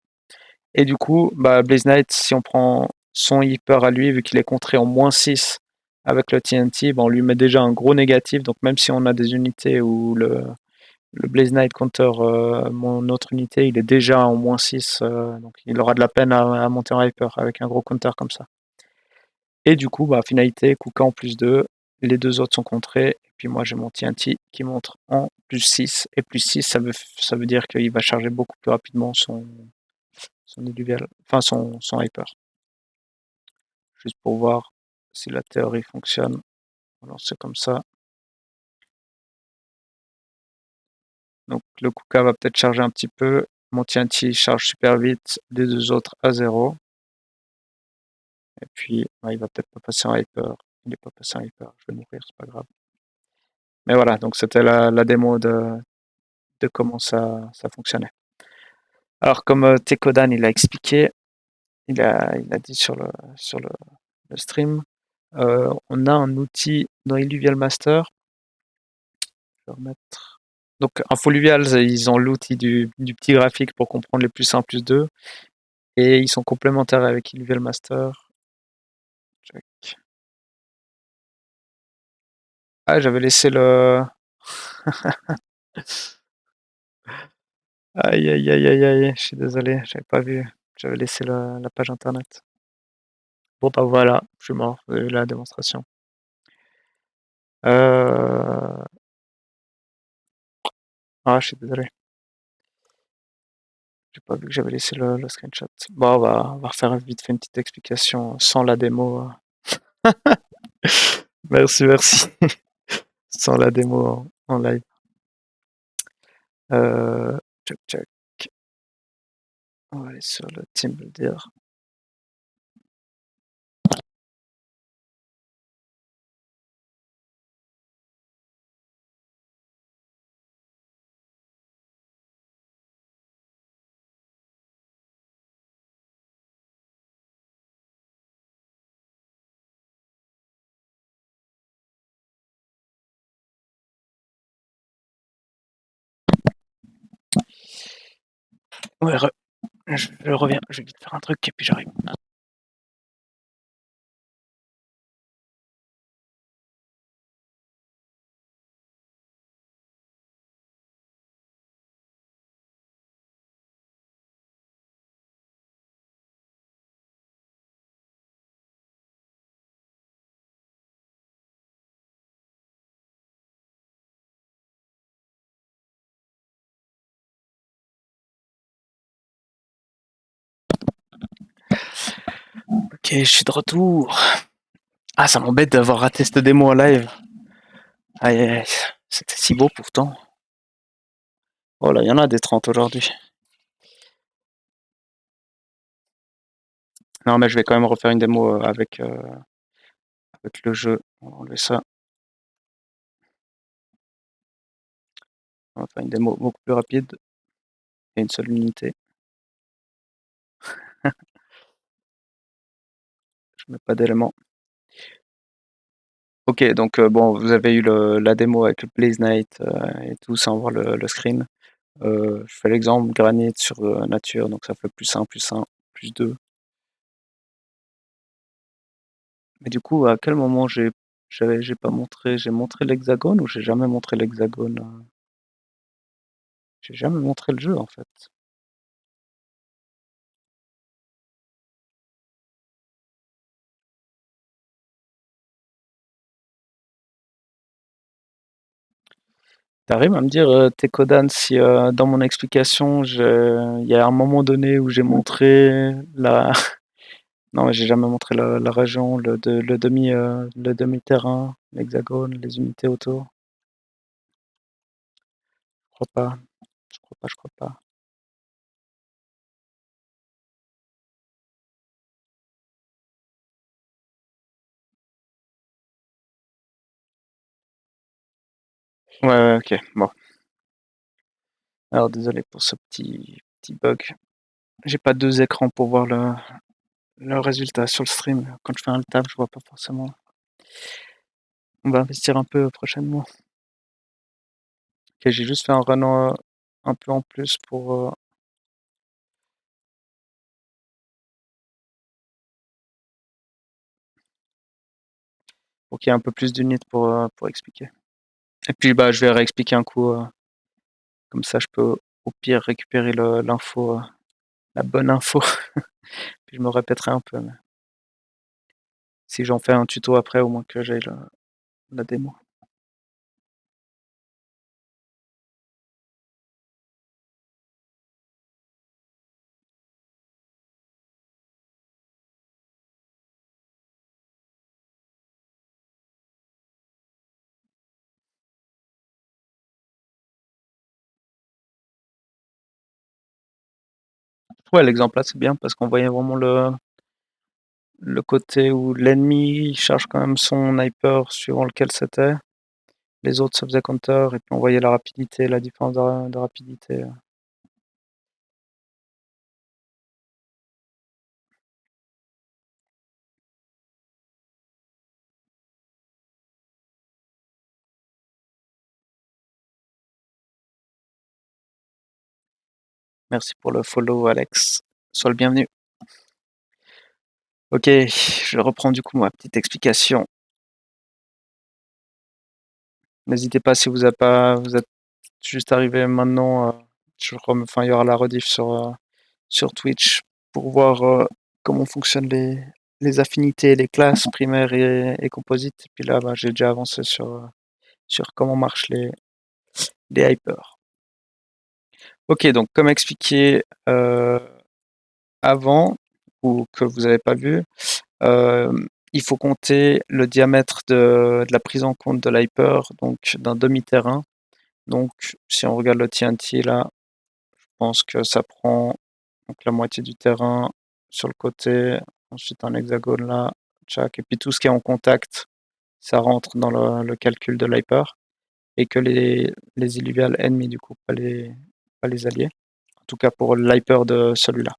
Et du coup, bah, Blaze Knight, si on prend son hyper à lui, vu qu'il est contré en -6 avec le TNT, bah, on lui met déjà un gros négatif, donc même si on a des unités où le Blaze Knight counter mon autre unité, il est déjà en -6, donc il aura de la peine à monter en hyper avec un gros counter comme ça. Et du coup, bah, finalité, Kuka en +2, les deux autres sont contrés, et puis moi j'ai mon TNT qui montre en +6, et +6 ça veut dire qu'il va charger beaucoup plus rapidement son illuvial, enfin son hyper. Juste pour voir si la théorie fonctionne. Alors c'est comme ça. Donc le Kuka va peut-être charger un petit peu. Mon TNT charge super vite, les deux autres à 0. Et puis il va peut-être pas passer en hyper. Il n'est pas passé en hyper, je vais mourir, c'est pas grave. Mais voilà, donc c'était la démo de comment ça fonctionnait. Alors comme Tekodan il a expliqué, il a dit sur le stream, on a un outil dans Illuvial Master. Je vais remettre. Donc Infoluvial, ils ont l'outil du petit graphique pour comprendre les +1, +2. Et ils sont complémentaires avec Illuvial Master. Check. Ah, j'avais laissé le. Aïe, aïe, aïe, aïe, aïe, je suis désolé, j'avais pas vu. J'avais laissé la page internet. Bon, bah voilà, je suis mort, vous avez vu la démonstration. Euh... Ah, je suis désolé, j'ai pas vu que j'avais laissé le screenshot. Bon, on va refaire vite fait une petite explication sans la démo. Merci, merci. Sans la démo en live. Tchac, tchac. On va aller sur le team builder. Ouais, je reviens, je vais vite faire un truc et puis j'arrive. Ok, je suis de retour. Ah, ça m'embête d'avoir raté cette démo en live. Aïe, aïe, aïe. C'était si beau pourtant. Oh là, il y en a des 30 aujourd'hui. Non, mais je vais quand même refaire une démo avec le jeu. On va enlever ça. On va faire une démo beaucoup plus rapide et une seule unité. Je mets pas d'éléments. Ok, donc bon, vous avez eu la démo avec le Blaze Knight et tout sans voir le screen. Je fais l'exemple granit sur nature, donc ça fait +1, +2. Mais du coup, à quel moment j'ai pas montré, j'ai montré l'hexagone ou j'ai jamais montré l'hexagone? J'ai jamais montré le jeu en fait. T'arrives à me dire, Tekodan, si dans mon explication, il y a un moment donné où j'ai montré la. Non, mais j'ai jamais montré la région, le demi-terrain, l'hexagone, les unités autour. Je crois pas. Je crois pas, je crois pas. Ouais, ouais, ok. Bon. Alors désolé pour ce petit bug. J'ai pas deux écrans pour voir le résultat sur le stream. Quand je fais un taf, je vois pas forcément. On va investir un peu prochainement. Ok, j'ai juste fait un run un peu en plus pour qu'il y ait un peu plus d'unités pour expliquer. Et puis bah je vais réexpliquer un coup, comme ça je peux au pire récupérer l'info, la bonne info. Puis je me répéterai un peu, mais si j'en fais un tuto après, au moins que j'ai la démo. Ouais, l'exemple là c'est bien parce qu'on voyait vraiment le côté où l'ennemi charge quand même son sniper suivant lequel c'était. Les autres se faisaient counter et puis on voyait la rapidité, la différence de rapidité. Merci pour le follow, Alex. Sois le bienvenu. Ok, je reprends du coup ma petite explication. N'hésitez pas si vous êtes juste arrivé maintenant. Enfin, il y aura la rediff sur Twitch pour voir comment fonctionnent les affinités, les classes primaires et composites. Et puis là, bah, j'ai déjà avancé sur comment marchent les hypers. OK, donc comme expliqué, avant ou que vous avez pas vu, il faut compter le diamètre de la prise en compte de l'hyper, donc d'un demi-terrain. Donc si on regarde le TNT là, je pense que ça prend donc la moitié du terrain sur le côté, ensuite un hexagone là, tchac et puis tout ce qui est en contact, ça rentre dans le calcul de l'hyper et que les illuviales ennemies du coup, pas les alliés. En tout cas pour l'hyper de celui-là.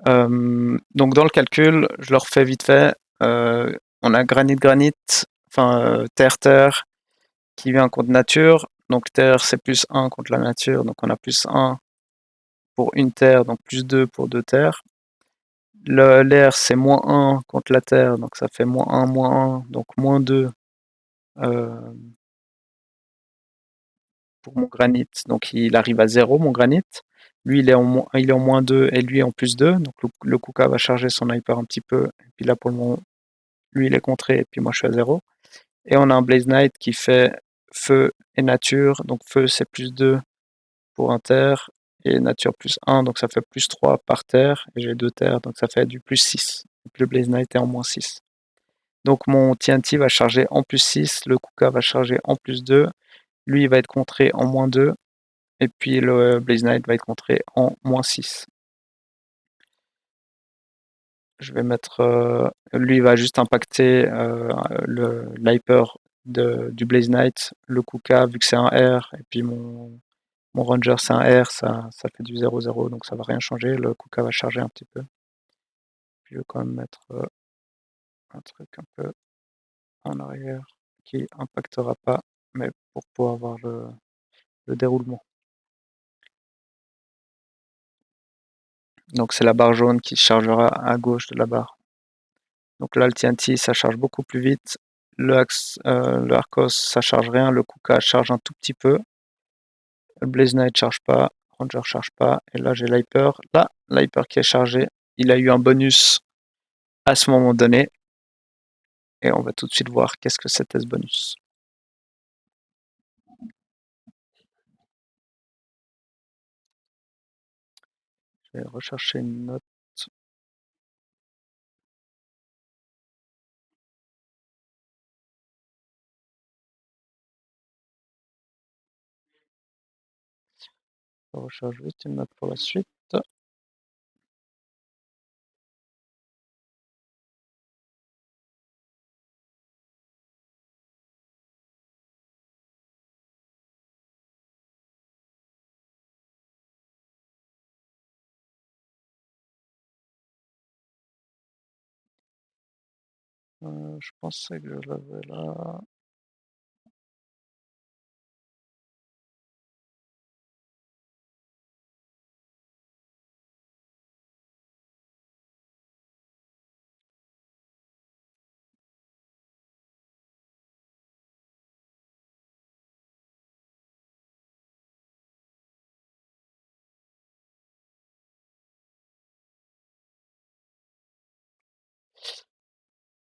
Donc dans le calcul, je le refais vite fait. On a granit, enfin terre, qui vient contre nature. Donc terre, c'est plus 1 contre la nature. Donc on a plus 1 pour une terre, donc plus 2 pour deux terres. L'air, c'est moins 1 contre la terre, donc ça fait moins 1, donc moins 2 euh, pour mon granit. Donc il arrive à 0, mon granit. Lui, il est en moins 2 et lui en plus 2. Donc le Kuka va charger son hyper un petit peu. Et puis là, pour le moment, lui, il est contré et puis moi, je suis à 0. Et on a un Blaze Knight qui fait feu et nature. Donc feu, c'est plus 2 pour un terre et nature plus 1. Donc ça fait plus 3 par terre. Et j'ai 2 terres, donc ça fait du plus 6. Et puis le Blaze Knight est en moins 6. Donc mon TNT va charger en plus 6. Le Kuka va charger en plus 2. Lui, il va être contré en moins 2. Et puis le Blaze Knight va être contré en moins 6. Je vais mettre. Lui, il va juste impacter l'hyper du Blaze Knight. Le Kuka, vu que c'est un R, et puis mon Ranger, c'est un R, ça fait du 0-0, donc ça va rien changer. Le Kuka va charger un petit peu. Puis je vais quand même mettre un truc un peu en arrière qui impactera pas, mais pour pouvoir avoir le déroulement. Donc c'est la barre jaune qui chargera à gauche de la barre. Donc là, le TNT, ça charge beaucoup plus vite. Le Arcos, ça charge rien. Le Kuka charge un tout petit peu. Le Blaze Knight charge pas. Ranger charge pas. Et là, j'ai l'Hyper. Là, l'Hyper qui est chargé. Il a eu un bonus à ce moment donné. Et on va tout de suite voir qu'est-ce que c'était ce bonus. Je vais rechercher une note. Je recherche juste une note pour la suite. Je pensais que je l'avais là.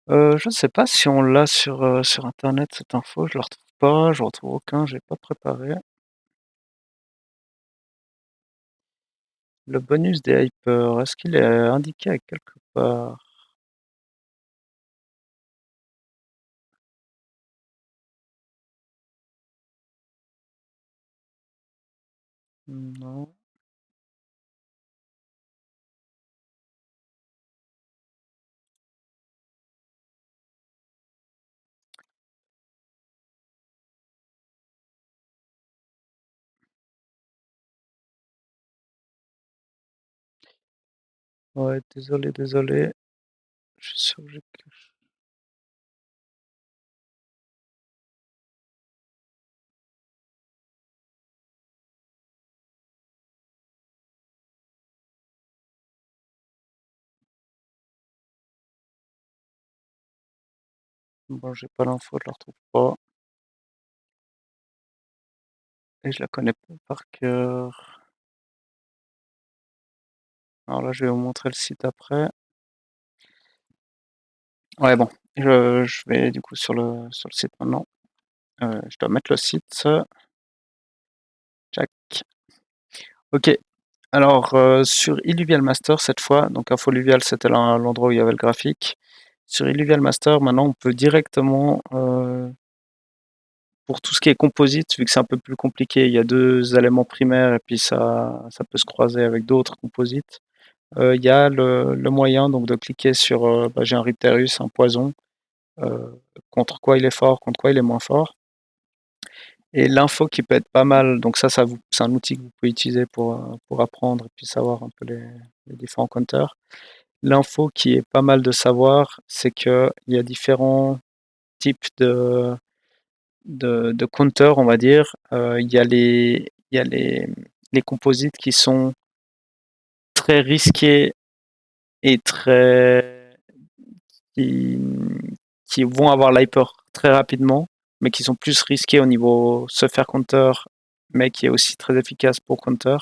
Je ne sais pas si on l'a sur internet cette info, je la retrouve pas, je retrouve aucun, j'ai pas préparé. Le bonus des hyper, est-ce qu'il est indiqué à quelque part? Non. Ouais, désolé. Je suis sûr que j'ai bon, j'ai pas l'info, je la retrouve pas. Et je la connais pas par cœur. Alors là, je vais vous montrer le site après. Ouais, bon, je vais du coup sur le site maintenant. Je dois mettre le site. Jack. Ok. Alors, sur Illuvial Master, cette fois, donc Infoluvial, c'était l'endroit où il y avait le graphique. Sur Illuvial Master, maintenant, on peut directement, pour tout ce qui est composite, vu que c'est un peu plus compliqué, il y a deux éléments primaires et puis ça peut se croiser avec d'autres composites. Il y a le moyen donc de cliquer sur, j'ai un Ripterus, un poison, contre quoi il est fort, contre quoi il est moins fort. Et l'info qui peut être pas mal, donc c'est un outil que vous pouvez utiliser pour apprendre et puis savoir un peu les différents counters. L'info qui est pas mal de savoir, c'est qu'il y a différents types de counters, on va dire. Il y a les composites qui sont très risqués et qui, qui vont avoir l'hyper très rapidement, mais qui sont plus risqués au niveau se faire counter, mais qui est aussi très efficace pour counter.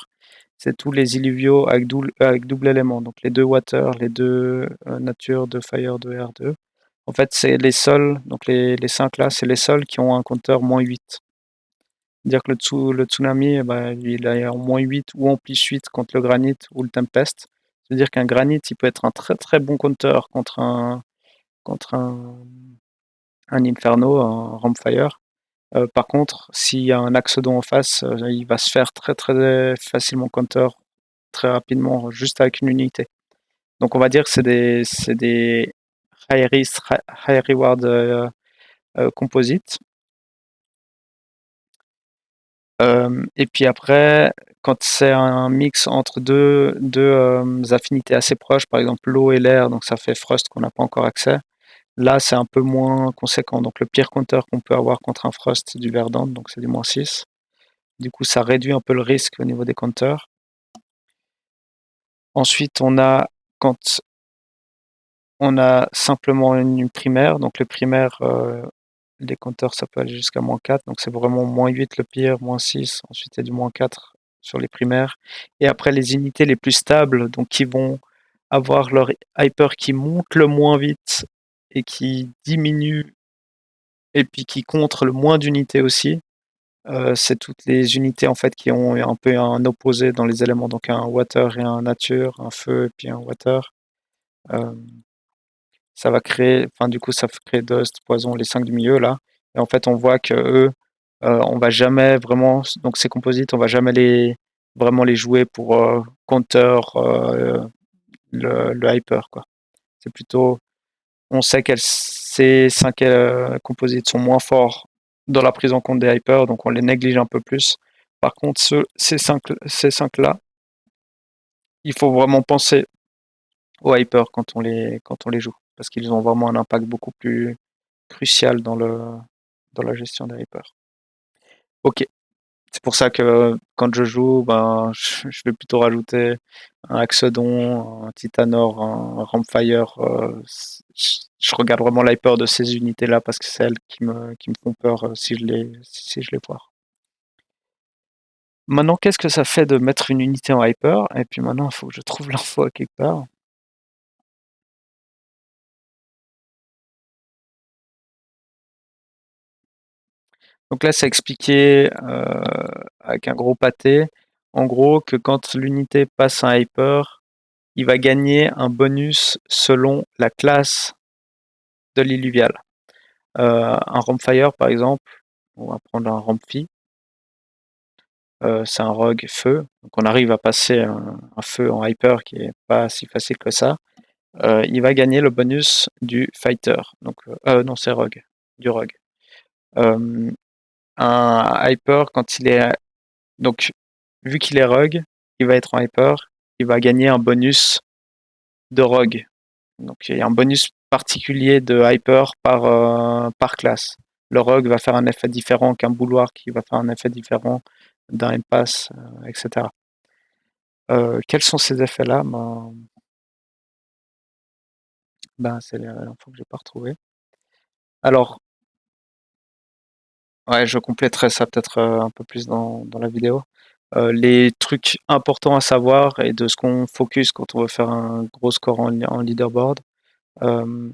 C'est tous les illuviaux avec double élément, donc les deux water, les deux nature, deux fire, deux air, deux. En fait, c'est les seuls, donc les 5 là, c'est les seuls qui ont un counter -8. Dire que le tsunami, il est en -8 ou en +8 contre le granit ou le tempest. C'est-à-dire qu'un granit, il peut être un très très bon counter contre un inferno, un rampfire. Par contre, s'il y a un axodon en face, il va se faire très très facilement counter très rapidement, juste avec une unité. Donc on va dire que c'est des high risk, high reward composites. Et puis après, quand c'est un mix entre deux affinités assez proches, par exemple l'eau et l'air, donc ça fait Frost qu'on n'a pas encore accès. Là, c'est un peu moins conséquent. Donc le pire counter qu'on peut avoir contre un Frost, c'est du Verdant, donc c'est du -6. Du coup, ça réduit un peu le risque au niveau des counters. Ensuite, quand on a simplement une primaire, donc le primaire, les counters, ça peut aller jusqu'à -4, donc c'est vraiment -8 le pire, -6, ensuite il y a du -4 sur les primaires. Et après, les unités les plus stables, donc qui vont avoir leur hyper qui monte le moins vite et qui diminue, et puis qui contre le moins d'unités aussi, c'est toutes les unités en fait qui ont un peu un opposé dans les éléments, donc un water et un nature, un feu et puis un water. Euh, Ça va créer, enfin du coup ça crée Dust, Poison, les 5 du milieu là. Et en fait on voit que eux, on va jamais vraiment, donc ces composites, on va jamais vraiment les jouer pour counter le hyper quoi. C'est plutôt, on sait que ces 5 composites sont moins forts dans la prise en compte des hyper, donc on les néglige un peu plus. Par contre, ces 5 là, il faut vraiment penser aux hyper quand on les joue, parce qu'ils ont vraiment un impact beaucoup plus crucial dans la gestion des hyper. Ok, c'est pour ça que quand je joue, je vais plutôt rajouter un Axodon, un Titanor, un Rampfire. Je regarde vraiment l'hyper de ces unités-là parce que c'est elles qui me font peur si je les vois. Maintenant, qu'est-ce que ça fait de mettre une unité en hyper? Et puis maintenant, il faut que je trouve l'info à quelque part. Donc là, c'est expliqué avec un gros pâté. En gros, que quand l'unité passe un hyper, il va gagner un bonus selon la classe de l'illuvial. Un Rampfire, par exemple, on va prendre un Rampfi, c'est un rogue feu. Donc on arrive à passer un feu en hyper qui est pas si facile que ça. Il va gagner le bonus du fighter. Donc, non, c'est rogue, du rogue. Un hyper, quand il est. Donc, vu qu'il est rogue, il va être en hyper, il va gagner un bonus de rogue. Donc il y a un bonus particulier de hyper par classe. Le rogue va faire un effet différent qu'un bouloir qui va faire un effet différent d'un impasse, etc. Quels sont ces effets-là? C'est l'info que j'ai pas retrouvé. Alors, ouais, je compléterai ça peut-être un peu plus dans la vidéo. Les trucs importants à savoir et de ce qu'on focus quand on veut faire un gros score en leaderboard. Euh,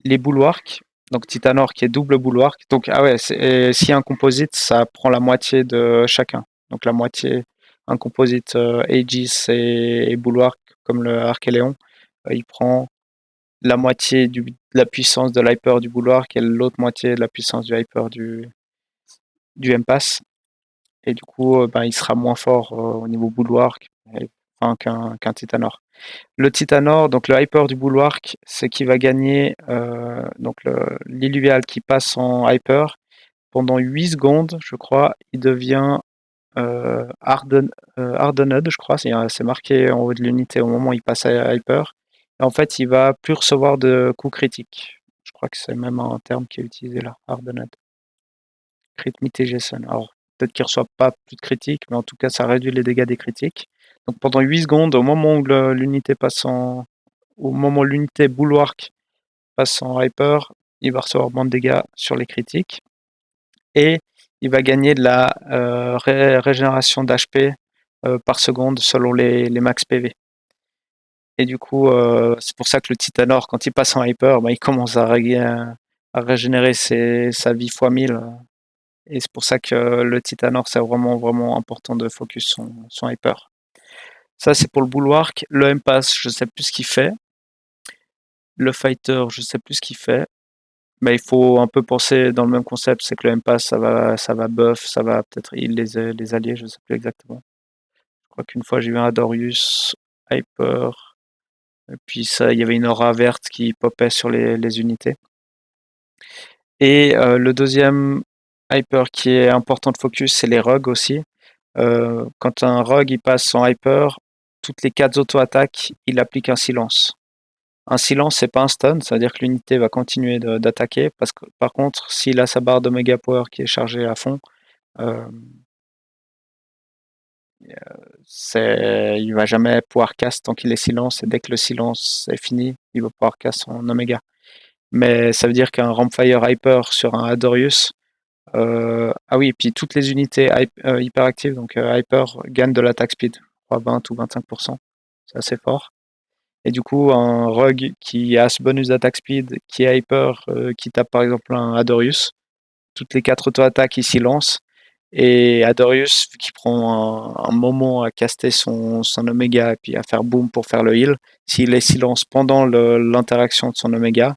les bulwarks, donc Titanor qui est double bulwark. Donc, ah ouais, s'il y a un composite, ça prend la moitié de chacun. donc la moitié, un composite Aegis et Bulwark, comme le Archéléon, il prend la moitié de la puissance de l'hyper du Bulwark et l'autre moitié de la puissance du hyper du M-Pass. Et du coup, il sera moins fort au niveau Bulwark enfin, qu'un Titanor. Le Titanor, donc le hyper du Bulwark, c'est qu'il va gagner donc l'illuvial qui passe en hyper. Pendant 8 secondes, je crois, il devient hardened, je crois, c'est marqué en haut de l'unité au moment où il passe à hyper. Et en fait, il va plus recevoir de coups critiques. Je crois que c'est même un terme qui est utilisé là, hardened. Crit mitigation. Alors, peut-être qu'il ne reçoit pas plus de critiques, mais en tout cas, ça réduit les dégâts des critiques. Donc pendant 8 secondes, au moment où l'unité passe au moment où l'unité Bulwark passe en hyper, il va recevoir moins de dégâts sur les critiques. Et il va gagner de la régénération d'HP par seconde selon les max PV. Et du coup, c'est pour ça que le Titanor, quand il passe en hyper, il commence à régénérer sa vie x 1000. Et c'est pour ça que le Titanor, c'est vraiment, vraiment important de focus son hyper. Ça, c'est pour le Bulwark. Le M-Pass, je ne sais plus ce qu'il fait. Le Fighter, je ne sais plus ce qu'il fait. Mais il faut un peu penser dans le même concept, c'est que le M-Pass, ça va buff, ça va peut-être heal les alliés, je ne sais plus exactement. Je crois qu'une fois, j'ai vu un Adorius Hyper, et puis ça, il y avait une aura verte qui popait sur les unités. Et le deuxième Hyper qui est important de focus, c'est les rogues aussi. Quand un rogue il passe en hyper, toutes les 4 auto-attaques, il applique un silence. Un silence, c'est pas un stun, c'est-à-dire que l'unité va continuer d'attaquer. Parce que, par contre, s'il a sa barre d'Omega Power qui est chargée à fond, euh, il va jamais pouvoir cast tant qu'il est silence. Et dès que le silence est fini, il va pouvoir cast son Omega. Mais ça veut dire qu'un Rampfire Hyper sur un Adorius, ah oui, et puis toutes les unités hyperactives, donc hyper, gagnent de l'attaque speed, je crois 20 ou 25%. C'est assez fort. Et du coup, un rogue qui a ce bonus d'attaque speed, qui est hyper, qui tape par exemple un Adorius, toutes les 4 auto-attaques, il s'y lance. Et Adorius, vu qu'il prend un moment à caster son Oméga et puis à faire boom pour faire le heal, s'il est silence pendant l'interaction de son Oméga,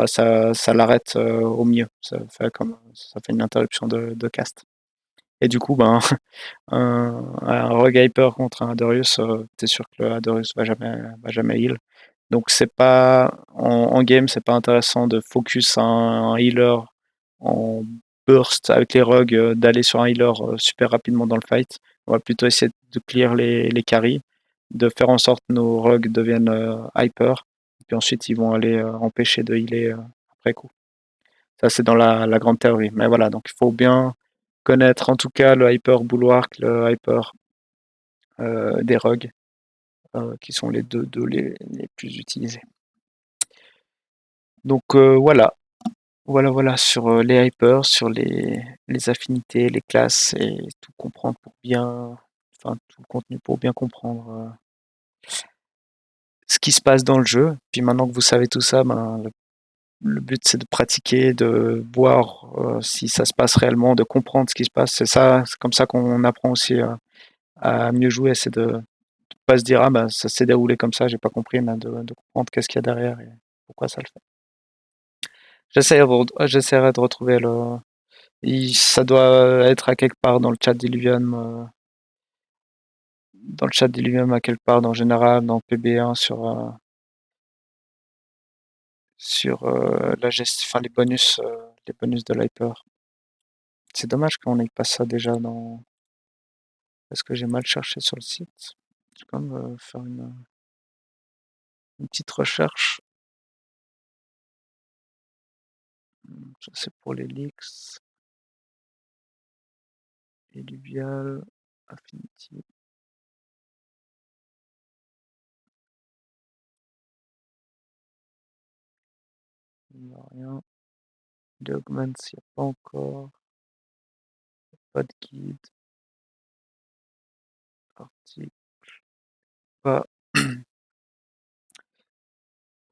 ça l'arrête au mieux. Ça fait une interruption de cast. Et du coup, un Rogue Hyper contre un Adorius, t'es sûr que le Adorius va jamais heal. Donc c'est pas en game, c'est pas intéressant de focus un healer en burst avec les rogues, d'aller sur un healer super rapidement dans le fight. On va plutôt essayer de clear les carries, de faire en sorte que nos rogues deviennent hyper, et puis ensuite ils vont aller empêcher de healer après coup. Ça c'est dans la grande théorie. Mais voilà, donc il faut bien connaître en tout cas le hyper bulwark, le hyper des rogues, qui sont les deux les plus utilisés. Donc voilà, voilà sur les hypers, sur les affinités, les classes et tout comprendre pour bien, enfin tout le contenu pour bien comprendre ce qui se passe dans le jeu. Puis maintenant que vous savez tout ça, le but c'est de pratiquer, de voir si ça se passe réellement, de comprendre ce qui se passe. C'est comme ça qu'on apprend aussi à mieux jouer. C'est de pas se dire ça s'est déroulé comme ça, j'ai pas compris, mais de comprendre qu'est-ce qu'il y a derrière et pourquoi ça le fait. J'essaierai de retrouver ça doit être à quelque part dans le chat d'Illuvium, à quelque part dans Général, dans PB1 sur la gestion, enfin les bonus de l'hyper. C'est dommage qu'on n'ait pas ça déjà dans. Est-ce que j'ai mal cherché sur le site? Je vais quand même faire une petite recherche. Ça c'est pour les leaks. Illuvial, Affinity. Il n'y a rien. Dogmans, il n'y a pas encore. Pas de guide. Article. Pas.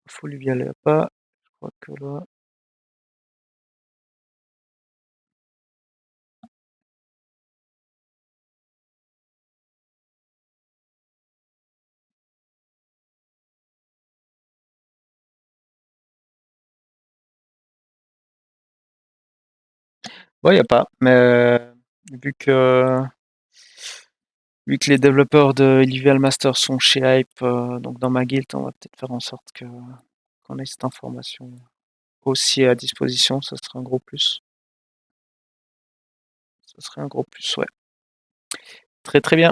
Foluvial, il n'y a pas. Je crois que là. Ouais, y a pas, mais vu que vu que les développeurs de Illuvial Master sont chez Hype, donc dans ma guilde, on va peut-être faire en sorte que qu'on ait cette information aussi à disposition, ça serait un gros plus. Ça serait un gros plus, ouais. Très, très bien.